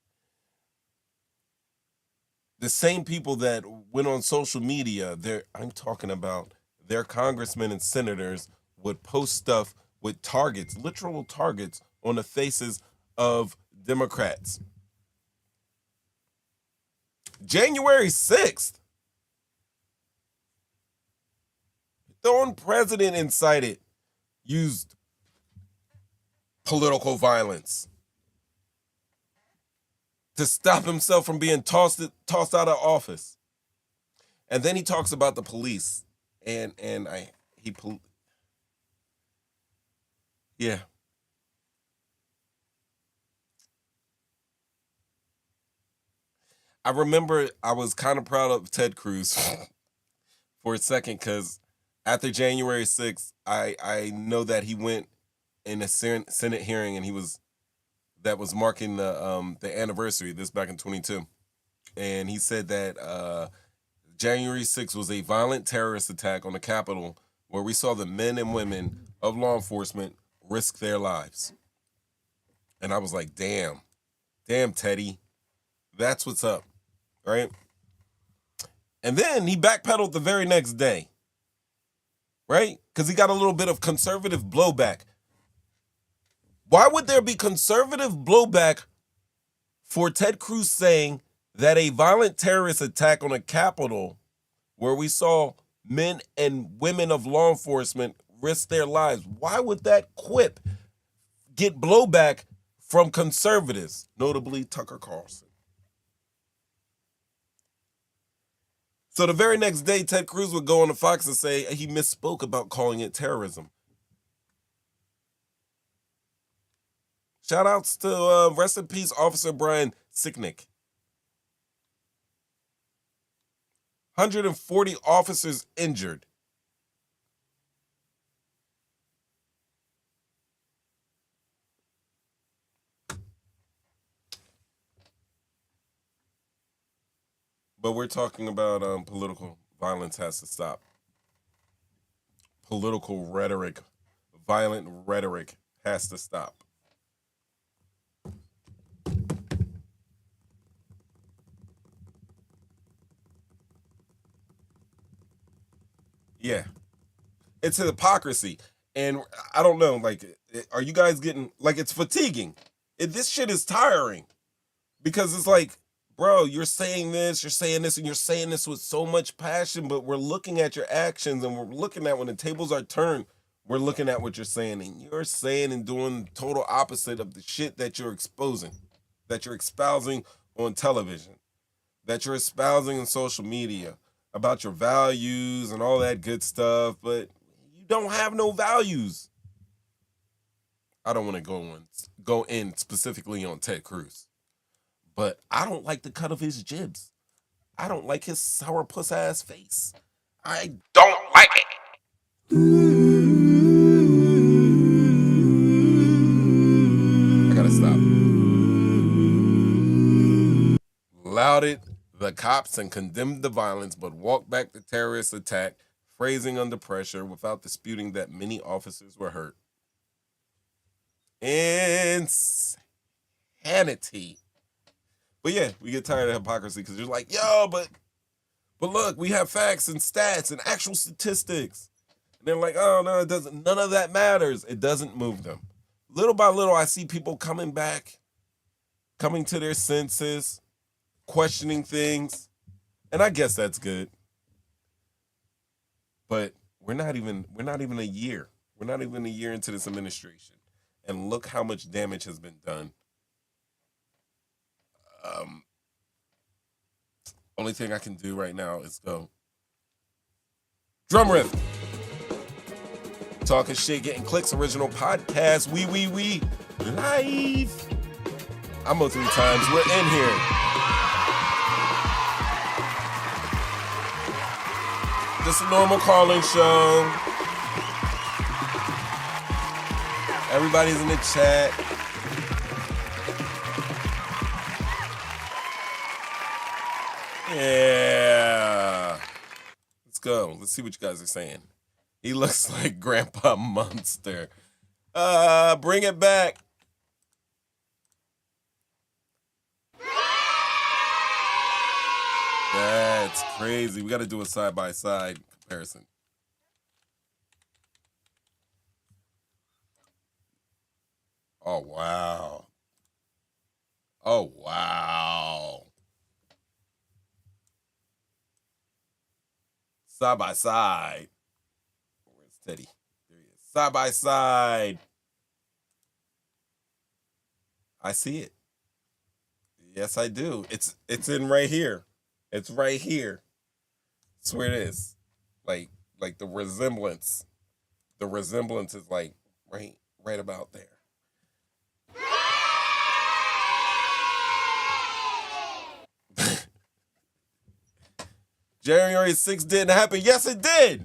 The same people that went on social media, I'm talking about their congressmen and senators would post stuff with targets, literal targets, on the faces of Democrats. January 6th, the own president incited, used political violence to stop himself from being tossed out of office. And then he talks about the police, yeah. I remember I was kind of proud of Ted Cruz for a second, because after January 6th, I know that he went in a Senate hearing, and that was marking the anniversary, this back in 22. And he said that January 6th was a violent terrorist attack on the Capitol, where we saw the men and women of law enforcement risk their lives. And I was like, damn, Teddy, that's what's up, right? And then he backpedaled the very next day, right? Because he got a little bit of conservative blowback. Why would there be conservative blowback for Ted Cruz saying that a violent terrorist attack on a Capitol, where we saw men and women of law enforcement risk their lives, why would that quip get blowback from conservatives, notably Tucker Carlson? So the very next day, Ted Cruz would go on to Fox and say he misspoke about calling it terrorism. Shout outs to rest in peace, Officer Brian Sicknick. 140 officers injured. But we're talking about political violence has to stop. Political rhetoric, violent rhetoric has to stop. Yeah. It's a hypocrisy. And I don't know, like, are you guys getting, like, it's fatiguing. This shit is tiring. Because it's like, bro, you're saying this, and you're saying this with so much passion, but we're looking at your actions, and we're looking at when the tables are turned, we're looking at what you're saying, and you're saying and doing the total opposite of the shit that you're exposing, that you're espousing on television, that you're espousing on social media about your values and all that good stuff, but you don't have no values. I don't want to go in specifically on Ted Cruz. But I don't like the cut of his jibs. I don't like his sourpuss ass face. I don't like it. I gotta stop. Lauded the cops and condemned the violence, but walked back the terrorist attack, phrasing under pressure without disputing that many officers were hurt. Insanity. But yeah, we get tired of hypocrisy because you're like, yo, but look, we have facts and stats and actual statistics. And they're like, oh no, it doesn't. None of that matters. It doesn't move them. Little by little, I see people coming back, coming to their senses, questioning things, and I guess that's good. But we're not even a year. We're not even a year into this administration, and look how much damage has been done. Only thing I can do right now is go drum riff. Talking shit, getting clicks, original podcast. We live. I'm 3 times. We're in here. Just a normal call-in show. Everybody's in the chat. Yeah. Let's go. Let's see what you guys are saying. He looks like Grandpa Munster. Bring it back. That's crazy. We got to do a side-by-side comparison. Oh, wow. Oh, wow. Side by side. Where's Teddy? There he is. Side by side. I see it. Yes, I do. It's in right here. It's right here. That's where it is. Like the resemblance. The resemblance is like right about there. January 6th didn't happen. Yes, it did.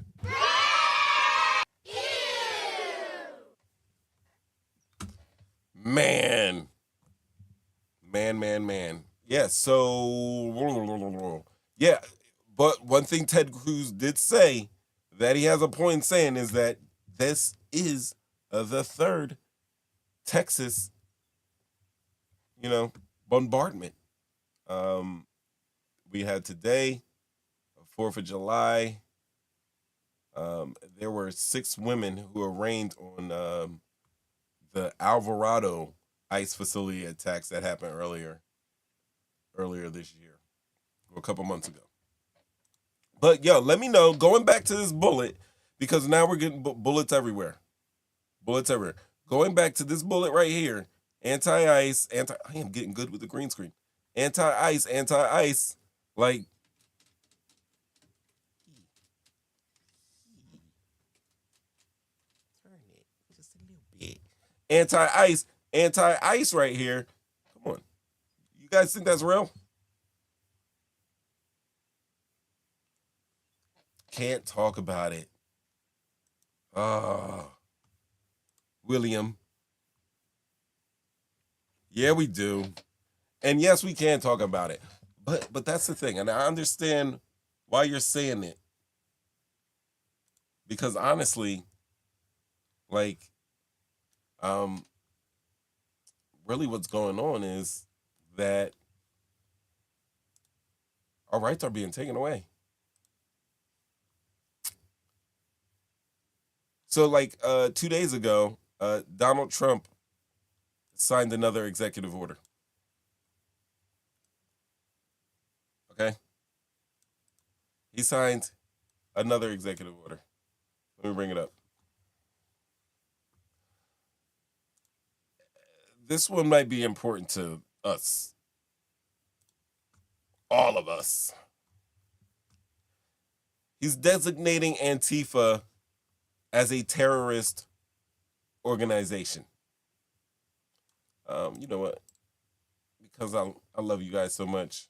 Man. Yeah, so yeah, but one thing Ted Cruz did say that he has a point in saying is that this is the third Texas, bombardment. We had today, 4th of July. There were 6 women who were arraigned on the Alvarado ICE facility attacks that happened earlier this year, or a couple months ago. But yo, let me know, going back to this bullet, because now we're getting bullets everywhere. Going back to this bullet right here, anti-ice, I am getting good with the green screen. Anti-ice, like, turn it just a little bit. Anti-ice right here. Come on. You guys think that's real? Can't talk about it. William. Yeah, we do. And yes, we can talk about it. But that's the thing. And I understand why you're saying it. Because honestly, like, really what's going on is that our rights are being taken away. So like 2 days ago, Donald Trump signed another executive order. Okay? He signed another executive order. Let me bring it up. This one might be important to us. All of us. He's designating Antifa as a terrorist organization. You know what? Because I love you guys so much.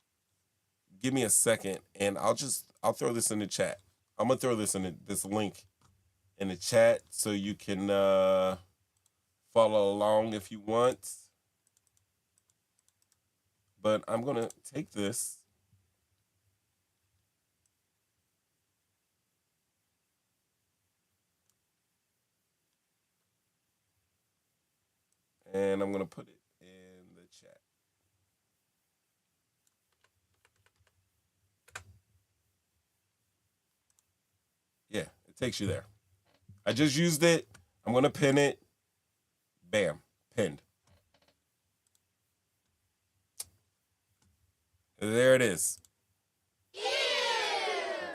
Give me a second, and I'll throw this in the chat. I'm gonna throw this this link in the chat so you can follow along if you want. But I'm gonna take this. And I'm gonna put it in the chat. Yeah, it takes you there. I just used it. I'm gonna pin it. Bam, pinned. There it is.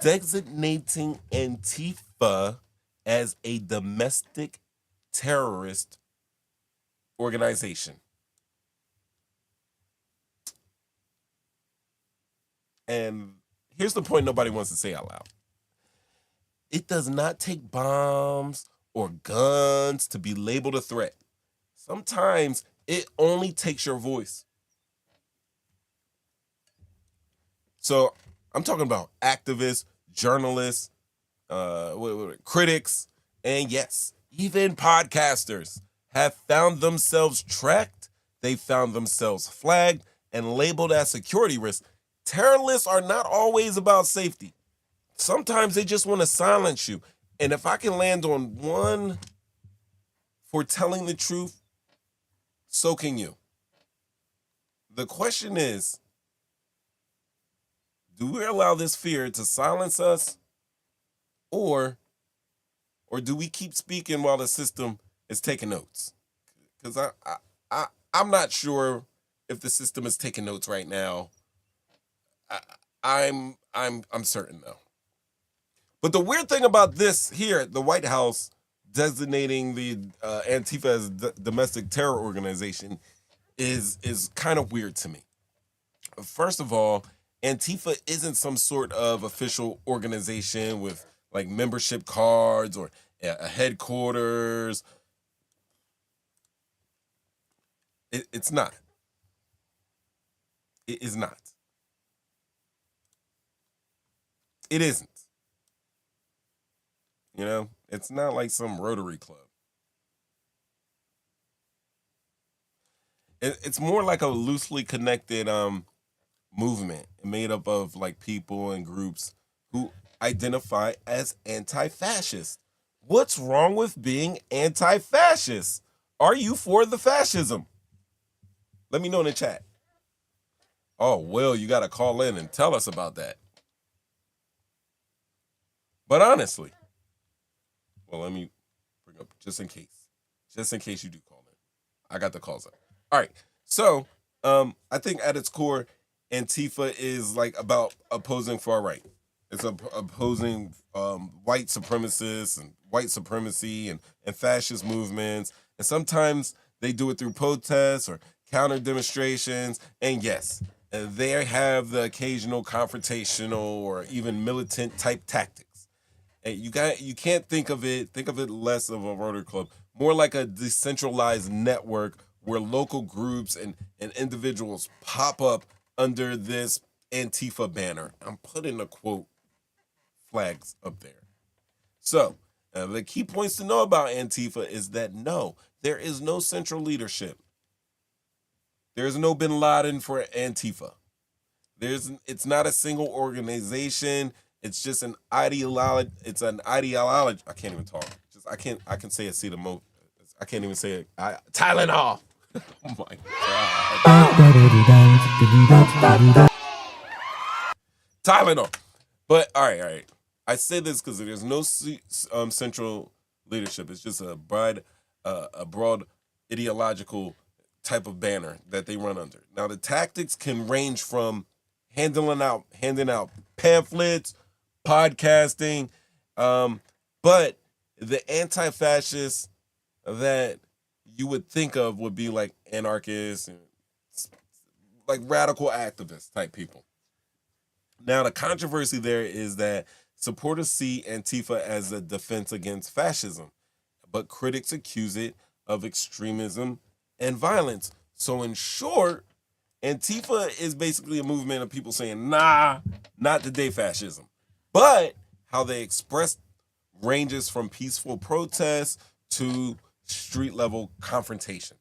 Designating Antifa as a domestic terrorist organization. And here's the point nobody wants to say out loud. It does not take bombs or guns to be labeled a threat. Sometimes it only takes your voice. So I'm talking about activists, journalists, critics, and yes, even podcasters have found themselves tracked. They found themselves flagged and labeled as security risks. Terrorists are not always about safety. Sometimes they just want to silence you. And if I can land on one for telling the truth, so can you. The question is, do we allow this fear to silence us, or do we keep speaking while the system is taking notes? Because I'm not sure if the system is taking notes right now. I'm certain though. But the weird thing about this here, the White House designating the Antifa as domestic terror organization, is kind of weird to me. First of all, Antifa isn't some sort of official organization with like membership cards or a headquarters. It's not. It is not. It isn't. You know, it's not like some Rotary Club. It's more like a loosely connected movement made up of like people and groups who identify as anti-fascist. What's wrong with being anti-fascist? Are you for the fascism? Let me know in the chat. Oh, Will, you got to call in and tell us about that. But honestly, well, let me bring up just in case you do call in. I got the calls up. All right. So I think at its core, Antifa is like about opposing far right. It's opposing white supremacists and white supremacy and fascist movements. And sometimes they do it through protests or counter demonstrations. And yes, they have the occasional confrontational or even militant type tactics. And you can't think of it less of a Rotary Club, more like a decentralized network where local groups and individuals pop up under this Antifa banner. I'm putting the quote flags up there. So the key points to know about Antifa is that no, there is no central leadership. There is no Bin Laden for Antifa. It's not a single organization. It's just an ideology. It's an ideology. I can't even talk. I can say acetaminophen. I can't even say it. Tylenol. Oh my God. Tylenol. But all right. I say this because there's no central leadership. It's just a broad ideological type of banner that they run under. Now the tactics can range from handing out pamphlets, podcasting, but the anti-fascists that you would think of would be like anarchists and like radical activist type people. Now the controversy there is that supporters see Antifa as a defense against fascism, but critics accuse it of extremism and violence. So in short, Antifa is basically a movement of people saying, nah, not today fascism. But how they express ranges from peaceful protests to street level confrontation.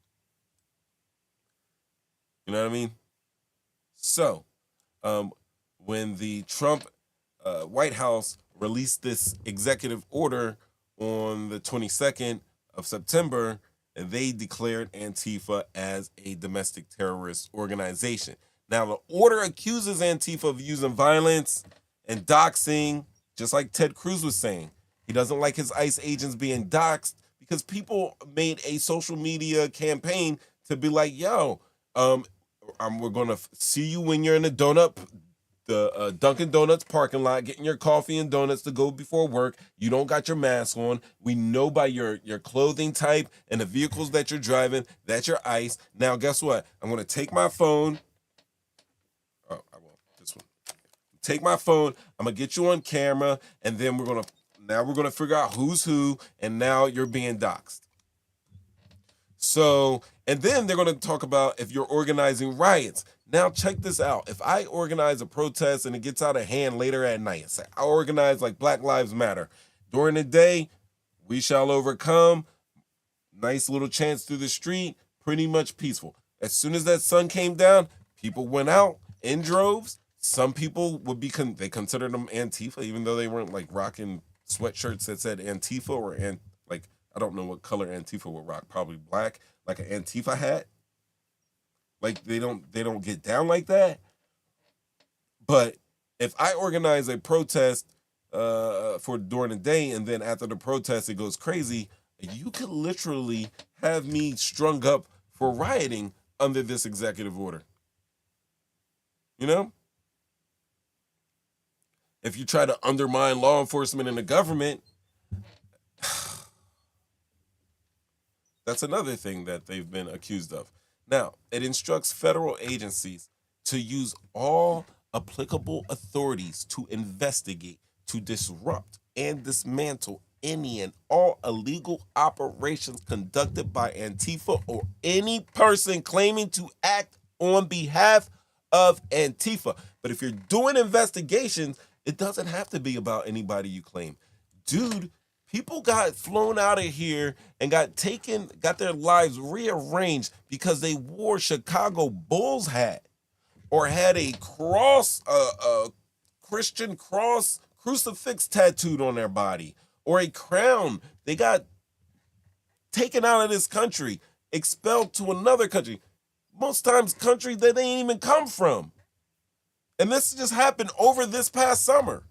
You know what I mean? So, when the Trump White House released this executive order on the 22nd of September, and they declared Antifa as a domestic terrorist organization. Now, the order accuses Antifa of using violence and doxing, just like Ted Cruz was saying. He doesn't like his ICE agents being doxed because people made a social media campaign to be like, yo, we're going to see you when you're in the Dunkin' Donuts parking lot, getting your coffee and donuts to go before work. You don't got your mask on. We know by your clothing type and the vehicles that you're driving that you're ICE. Now, guess what? I'm going to take my phone. Oh, I won't. This one. Take my phone. I'm going to get you on camera, and then we're going to figure out who's who, and now you're being doxxed. So, and then they're going to talk about if you're organizing riots. Now, check this out. If I organize a protest and it gets out of hand later at night, say I organize like Black Lives Matter. During the day, we shall overcome. Nice little chants through the street, pretty much peaceful. As soon as that sun came down, people went out in droves. Some people would be, they considered them Antifa, even though they weren't like rocking sweatshirts that said Antifa or like, I don't know what color Antifa would rock, probably black, like an Antifa hat. Like they don't get down like that. But if I organize a protest for during the day and then after the protest it goes crazy, you could literally have me strung up for rioting under this executive order. You know? If you try to undermine law enforcement and the government, that's another thing that they've been accused of. Now, it instructs federal agencies to use all applicable authorities to investigate, to disrupt, and dismantle any and all illegal operations conducted by Antifa or any person claiming to act on behalf of Antifa. But if you're doing investigations, it doesn't have to be about anybody you claim. Dude, people got flown out of here and got their lives rearranged because they wore Chicago Bulls hat or had a cross, a Christian cross crucifix tattooed on their body or a crown. They got taken out of this country, expelled to another country. Most times country that they ain't even come from. And this just happened over this past summer.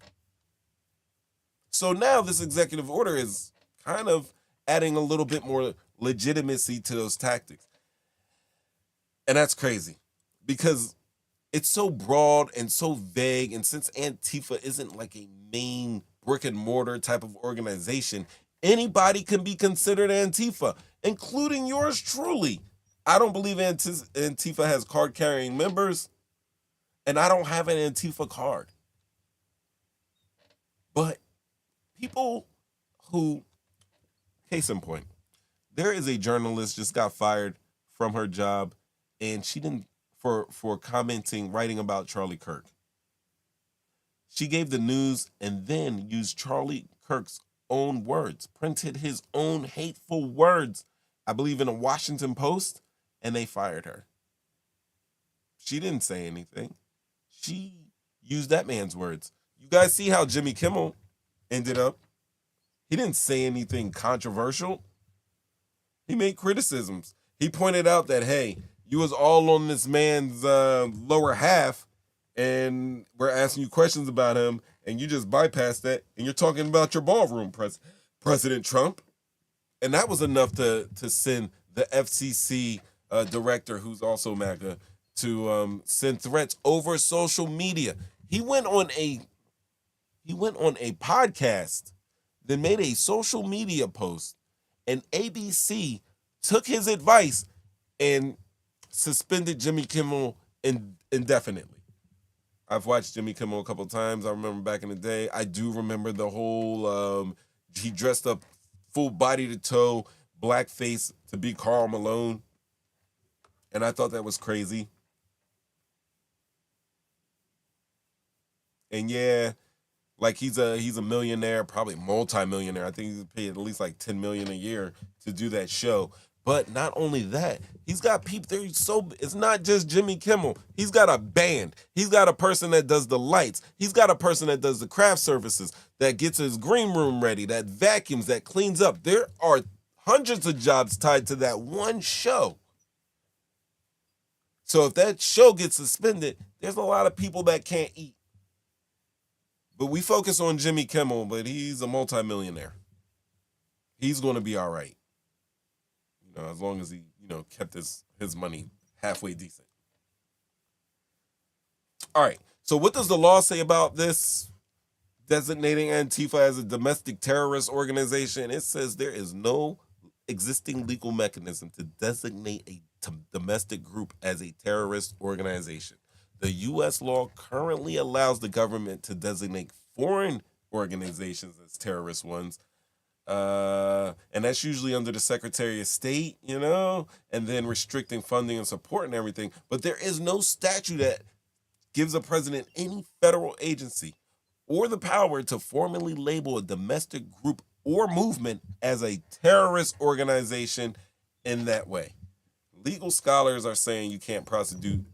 So now this executive order is kind of adding a little bit more legitimacy to those tactics. And that's crazy because it's so broad and so vague. And since Antifa isn't like a main brick and mortar type of organization, anybody can be considered Antifa, including yours truly. I don't believe Antifa has card-carrying members, and I don't have an Antifa card. But people who, case in point, there is a journalist just got fired from her job, and she didn't for writing about Charlie Kirk. She gave the news and then used Charlie Kirk's own words, printed his own hateful words, I believe in a Washington Post, and they fired her. She didn't say anything. She used that man's words. You guys see how Jimmy Kimmel ended up? He didn't say anything controversial. He made criticisms. He pointed out that, hey, you was all on this man's lower half, and we're asking you questions about him, and you just bypassed that, and you're talking about your ballroom, President Trump. And that was enough to send the FCC director, who's also MAGA, to send threats over social media. He went on a podcast, then made a social media post, and ABC took his advice and suspended Jimmy Kimmel indefinitely. I've watched Jimmy Kimmel a couple times. I remember back in the day. I do remember the whole, he dressed up full body to toe, blackface to be Karl Malone. And I thought that was crazy. And yeah, like he's a millionaire, probably multi-millionaire. I think he's paid at least like $10 million a year to do that show. But not only that, he's got people there. It's not just Jimmy Kimmel. He's got a band. He's got a person that does the lights. He's got a person that does the craft services, that gets his green room ready, that vacuums, that cleans up. There are hundreds of jobs tied to that one show. So if that show gets suspended, there's a lot of people that can't eat. But we focus on Jimmy Kimmel, but he's a multimillionaire. He's going to be all right. You know, as long as he, kept his money halfway decent. All right. So what does the law say about this designating Antifa as a domestic terrorist organization? It says there is no existing legal mechanism to designate a domestic group as a terrorist organization. The U.S. law currently allows the government to designate foreign organizations as terrorist ones. And that's usually under the Secretary of State, and then restricting funding and support and everything. But there is no statute that gives a president any federal agency or the power to formally label a domestic group or movement as a terrorist organization in that way. Legal scholars are saying you can't prosecute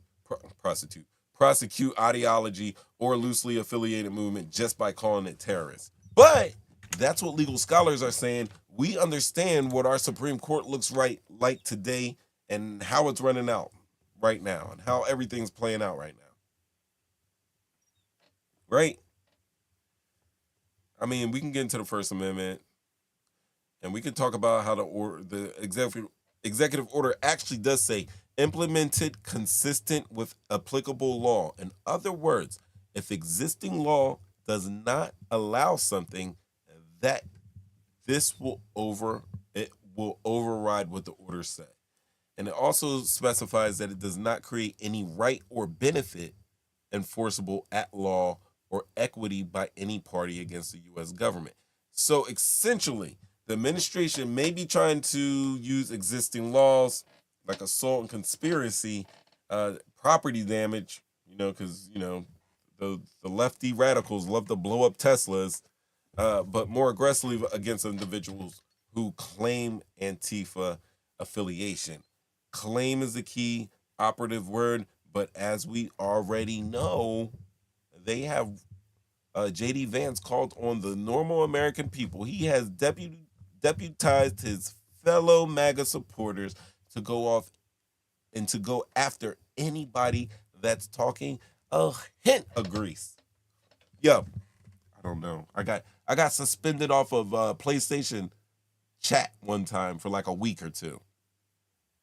ideology or loosely affiliated movement just by calling it terrorist. But that's what legal scholars are saying. We understand what our Supreme Court looks like today and how it's running out right now and how everything's playing out right now. Right? I mean, we can get into the First Amendment and we can talk about how the executive order actually does say implemented consistent with applicable law. In other words, if existing law does not allow something, that this will override what the order said. And it also specifies that it does not create any right or benefit enforceable at law or equity by any party against the U.S. government. So essentially, the administration may be trying to use existing laws like assault and conspiracy, property damage, because, the lefty radicals love to blow up Teslas, but more aggressively against individuals who claim Antifa affiliation. Claim is the key operative word, but as we already know, they have J.D. Vance called on the normal American people. He has deputized his fellow MAGA supporters to go off and to go after anybody that's talking a hint of grease. Yo, I don't know. I got suspended off of PlayStation chat one time for like a week or two.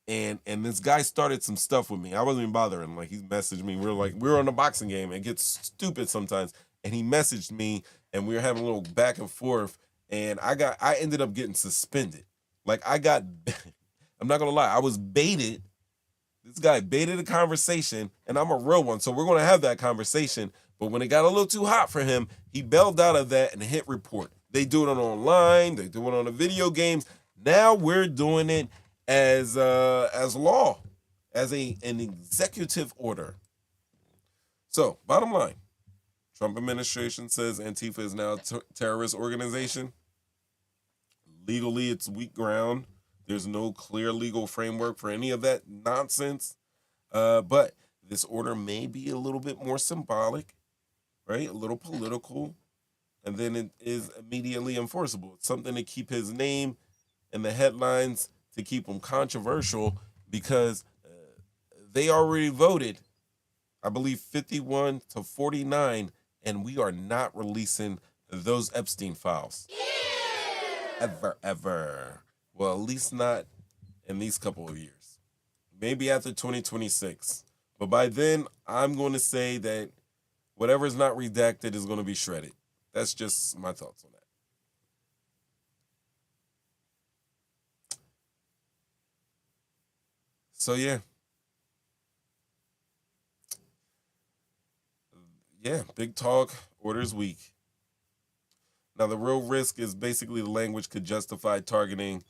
And this guy started some stuff with me. I wasn't even bothering. Like, he messaged me. We were on a boxing game. It gets stupid sometimes. And he messaged me and we were having a little back and forth. And I ended up getting suspended. Like, I'm not gonna lie, I was baited. This guy baited a conversation, and I'm a real one, so we're gonna have that conversation. But when it got a little too hot for him, he bailed out of that and hit report. They do it online, they do it on the video games. Now we're doing it as law, as an executive order. So, bottom line, Trump administration says Antifa is now a terrorist organization. Legally, it's weak ground. There's no clear legal framework for any of that nonsense. But this order may be a little bit more symbolic, right? A little political. And then it is immediately enforceable. It's something to keep his name in the headlines, to keep him controversial, because they already voted, I believe, 51-49, and we are not releasing those Epstein files. Ever. Well, at least not in these couple of years. Maybe after 2026. But by then, I'm going to say that whatever is not redacted is going to be shredded. That's just my thoughts on that. So, yeah. Yeah, big talk, orders weak. Now, the real risk is basically the language could justify targeting,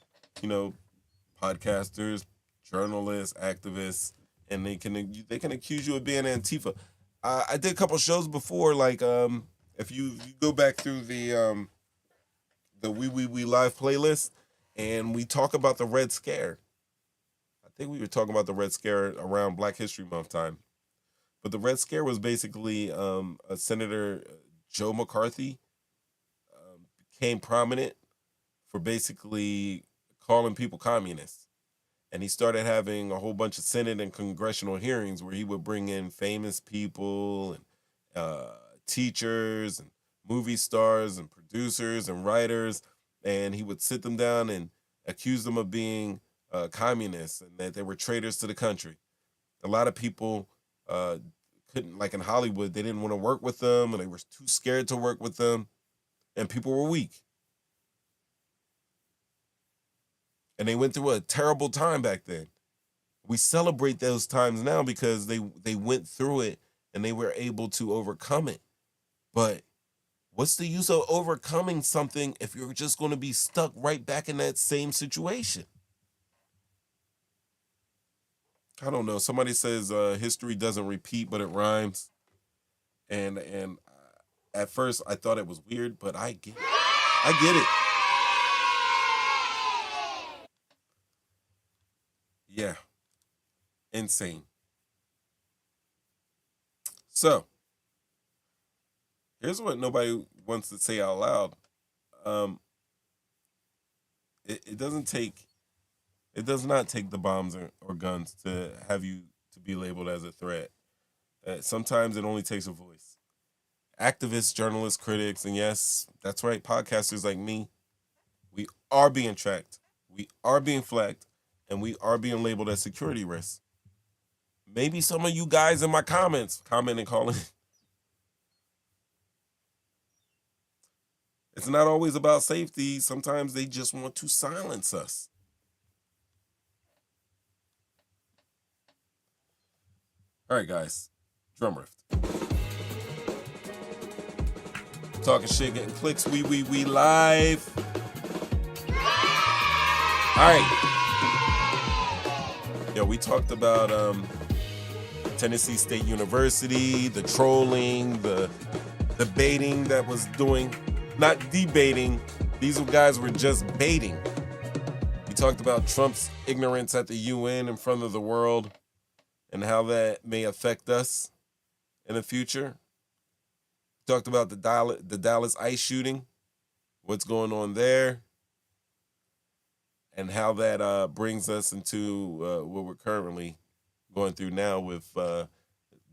podcasters, journalists, activists, and they can accuse you of being Antifa. I did a couple shows before, like if you go back through the We Live playlist, and we talk about the Red Scare. I think we were talking about the Red Scare around Black History Month time. But the Red Scare was basically Senator Joe McCarthy became prominent for basically calling people communists. And he started having a whole bunch of Senate and congressional hearings where he would bring in famous people and teachers and movie stars and producers and writers, and he would sit them down and accuse them of being communists and that they were traitors to the country. A lot of people couldn't, like in Hollywood, they didn't want to work with them, and they were too scared to work with them, and people were weak. And they went through a terrible time back then. We celebrate those times now because they went through it and they were able to overcome it. But what's the use of overcoming something if you're just going to be stuck right back in that same situation? I don't know. Somebody says history doesn't repeat, but it rhymes. And at first I thought it was weird, but I get it. I get it. Yeah. Insane. So, here's what nobody wants to say out loud. It does not take the bombs or guns to have you to be labeled as a threat. Sometimes it only takes a voice. Activists, journalists, critics, and yes, that's right, podcasters like me, we are being tracked. We are being flagged. And we are being labeled as security risks. Maybe some of you guys in my comments commenting, calling. It's not always about safety. Sometimes they just want to silence us. All right, guys. Drum riff. Talking shit, getting clicks. We live. All right. Yeah, we talked about Tennessee State University, the trolling, the baiting that was doing, not debating. These guys were just baiting. We talked about Trump's ignorance at the UN in front of the world and how that may affect us in the future. We talked about the Dallas ICE shooting, what's going on there, and how that brings us into what we're currently going through now with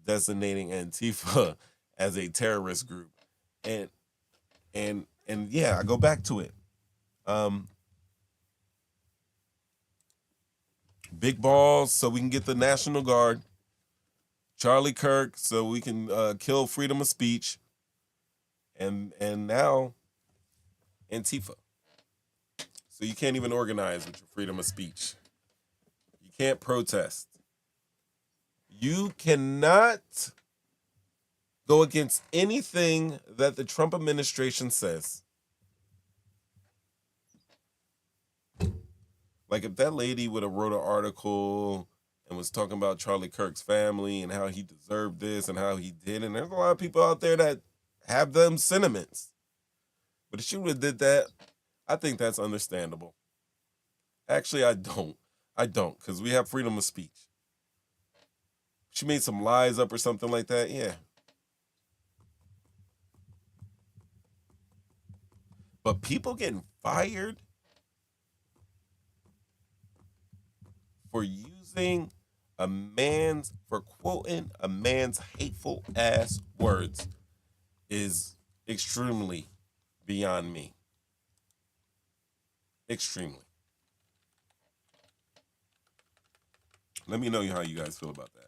designating Antifa as a terrorist group. And yeah, I go back to it. Big balls so we can get the National Guard. Charlie Kirk so we can kill freedom of speech. And now Antifa. So you can't even organize with your freedom of speech. You can't protest. You cannot go against anything that the Trump administration says. Like if that lady would have wrote an article and was talking about Charlie Kirk's family and how he deserved this and how he did, and there's a lot of people out there that have them sentiments. But if she would have did that, I think that's understandable. Actually, I don't, because we have freedom of speech. She made some lies up or something like that, yeah. But people getting fired for quoting a man's hateful ass words is extremely beyond me. Extremely. Let me know how you guys feel about that.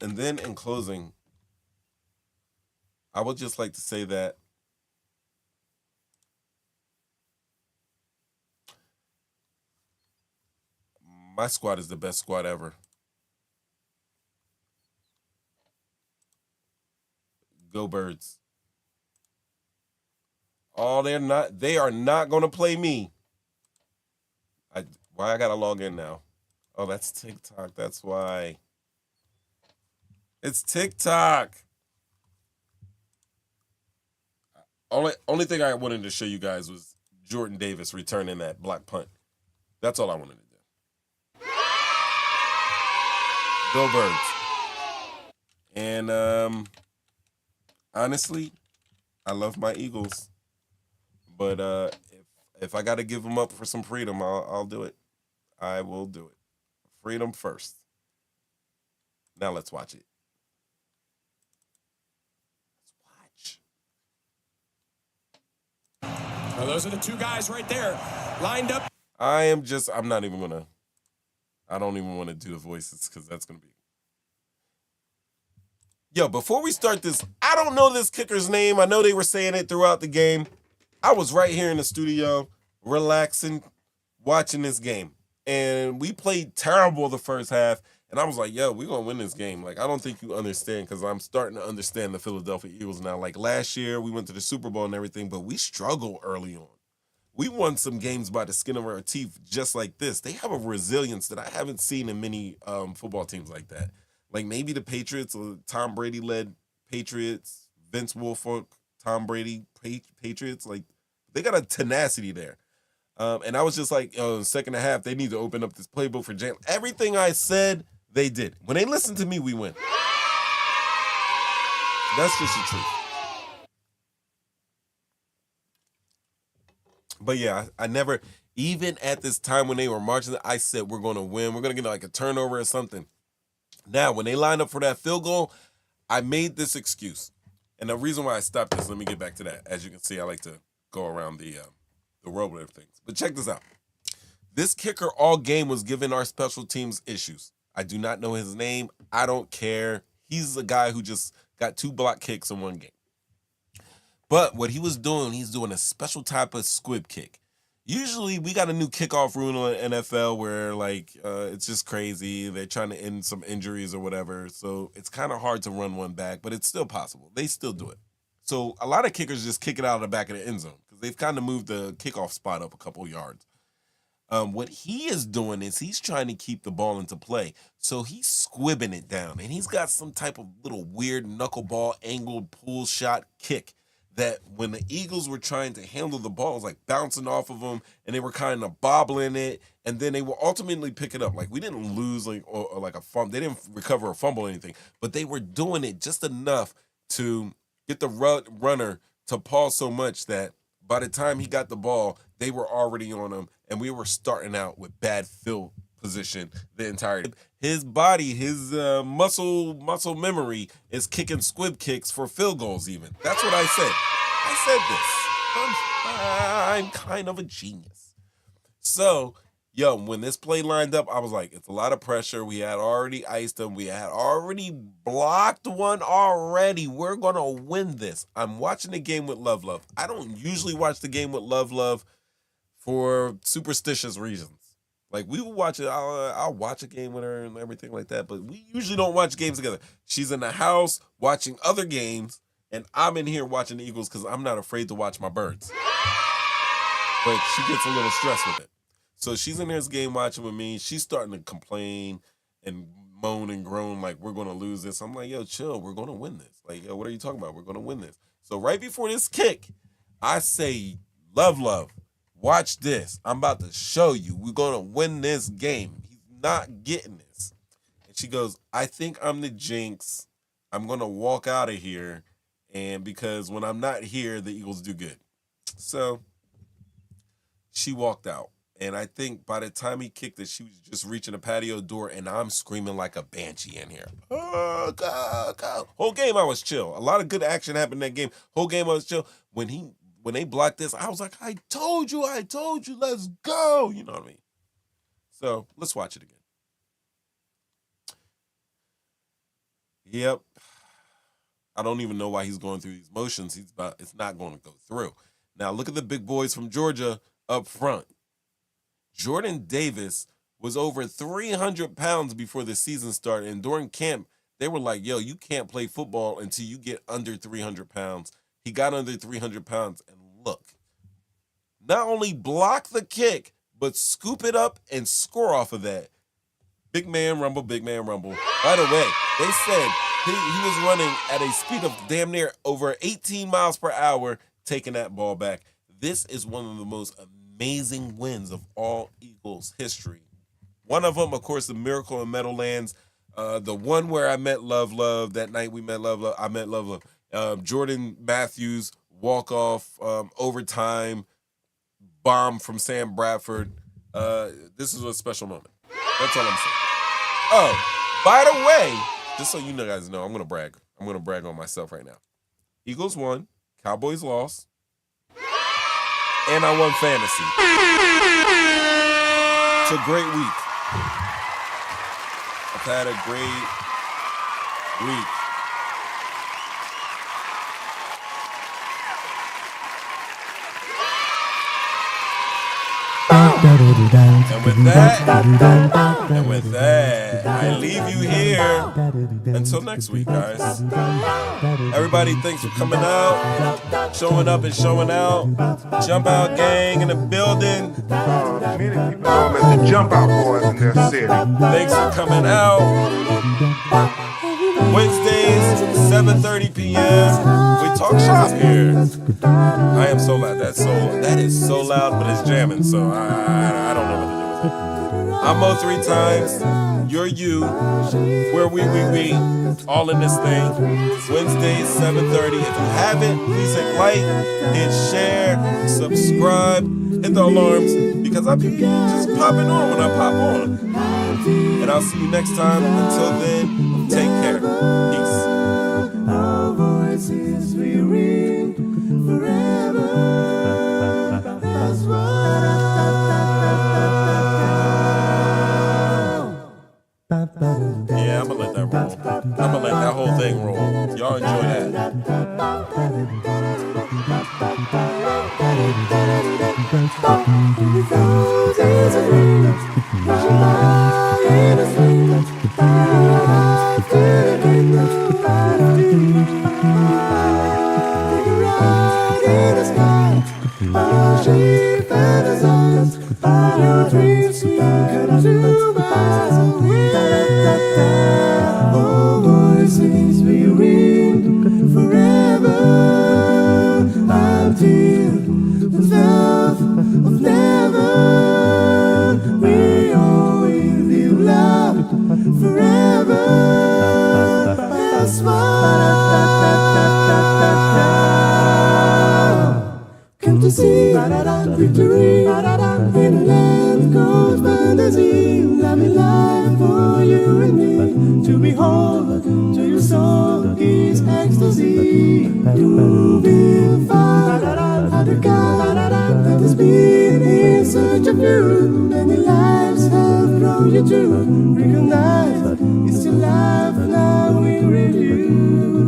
And then in closing, I would just like to say that my squad is the best squad ever. Go Birds. They are not going to play me. I gotta log in now. Oh, that's TikTok. That's why. It's TikTok. Only thing I wanted to show you guys was Jordan Davis returning that block punt. That's all I wanted to do. Go Birds. And honestly, I love my Eagles. But if I got to give them up for some freedom, I'll do it. I will do it. Freedom first. Now let's watch it. Well, those are the two guys right there lined up. I don't even want to do the voices because that's going to be. Yo, before we start this, I don't know this kicker's name. I know they were saying it throughout the game. I was right here in the studio, relaxing, watching this game. And we played terrible the first half. And I was like, yo, we're going to win this game. Like, I don't think you understand because I'm starting to understand the Philadelphia Eagles now. Like, last year, we went to the Super Bowl and everything, but we struggled early on. We won some games by the skin of our teeth just like this. They have a resilience that I haven't seen in many football teams like that. Like, maybe the Patriots, or Tom Brady-led Patriots, Vince Wilfork, Tom Brady, Patriots. Like, they got a tenacity there. And I was just like, in the second half, they need to open up this playbook for Jalen. Everything I said, they did. When they listen to me, we win. That's just the truth. But yeah, I never, even at this time when they were marching, I said, we're going to win. We're going to get like a turnover or something. Now, when they lined up for that field goal, I made this excuse. And the reason why I stopped this, let me get back to that. As you can see, I like to go around the world with things. But check this out. This kicker all game was giving our special teams issues. I do not know his name. I don't care. He's a guy who just got 2 block kicks in one game. But what he was doing, he's doing a special type of squib kick. Usually we got a new kickoff rule in the NFL where it's just crazy. They're trying to end some injuries or whatever. So it's kind of hard to run one back, but it's still possible. They still do it. So a lot of kickers just kick it out of the back of the end zone because they've kind of moved the kickoff spot up a couple yards. What he is doing is he's trying to keep the ball into play. So he's squibbing it down. And he's got some type of little weird knuckleball angled pull shot kick that when the Eagles were trying to handle the ball, it was like bouncing off of them, and they were kind of bobbling it, and then they will ultimately pick it up. Like, we didn't lose or like a fumble. They didn't recover a fumble or anything, but they were doing it just enough to get the runner to pause so much that by the time he got the ball, they were already on him, and we were starting out with bad field position the entire time. His body, his muscle memory is kicking squib kicks for field goals even. That's what I said. I said this. I'm kind of a genius. So, when this play lined up, I was like, it's a lot of pressure. We had already iced them. We had already blocked one already. We're going to win this. I'm watching the game with Love. I don't usually watch the game with Love for superstitious reasons. Like, we will watch it. I'll watch a game with her and everything like that, but we usually don't watch games together. She's in the house watching other games, and I'm in here watching the Eagles because I'm not afraid to watch my birds. But she gets a little stressed with it. So she's in this game watching with me. She's starting to complain and moan and groan like, we're going to lose this. I'm like, yo, chill. We're going to win this. Like, yo, what are you talking about? We're going to win this. So right before this kick, I say, Love, watch this. I'm about to show you. We're going to win this game. He's not getting this. And she goes, I think I'm the jinx. I'm going to walk out of here. And because when I'm not here, the Eagles do good. So she walked out. And I think by the time he kicked it, she was just reaching the patio door, and I'm screaming like a banshee in here. Oh, go. Whole game I was chill. A lot of good action happened in that game. Whole game I was chill. When they blocked this, I was like, I told you, let's go. You know what I mean? So let's watch it again. Yep. I don't even know why he's going through these motions. It's not going to go through. Now look at the big boys from Georgia up front. Jordan Davis was over 300 pounds before the season started. And during camp, they were like, yo, you can't play football until you get under 300 pounds. He got under 300 pounds, and look, not only block the kick, but scoop it up and score off of that. Big man rumble, big man rumble. By the way, they said he was running at a speed of damn near over 18 miles per hour, taking that ball back. This is one of the most amazing wins of all Eagles history. One of them, of course, the Miracle in Meadowlands. The one where I met Love. That night we met Love. I met Love. Jordan Matthews walk-off, overtime, bomb from Sam Bradford. This is a special moment. That's all I'm saying. Oh, by the way, just so you guys know, I'm going to brag. I'm going to brag on myself right now. Eagles won. Cowboys lost. And I won fantasy. It's a great week. I've had a great week. And with that, I leave you here until next week, guys. Everybody, thanks for coming out, showing up and showing out. Jump Out Gang in the building. Many people know them as the Jump Out Boys in their city. Thanks for coming out. Wednesdays, 7:30 p.m. We talk shop here. I am so loud. That is so loud, but it's jamming. So I don't know what to do with it. I'm Mo 3 times. You're you. We're we. All in this thing. Wednesdays, 7:30. If you haven't, please hit like, hit share, subscribe, hit the alarms because I be just popping on when I pop on. And I'll see you next time. Until then, take care. Peace. Our voices we ring forever. That's Yeah, I'm gonna let that roll. I'm gonna let that whole thing roll. Y'all enjoy that. Voices we ring forever until the love of never. We all will be loved forever. That's what come to see victory in a land called fantasy. Loving life for you and me. To behold, to your soul is ecstasy. To be found at the God that has been in search of you. Many lives have grown you to recognize it's your life now in review.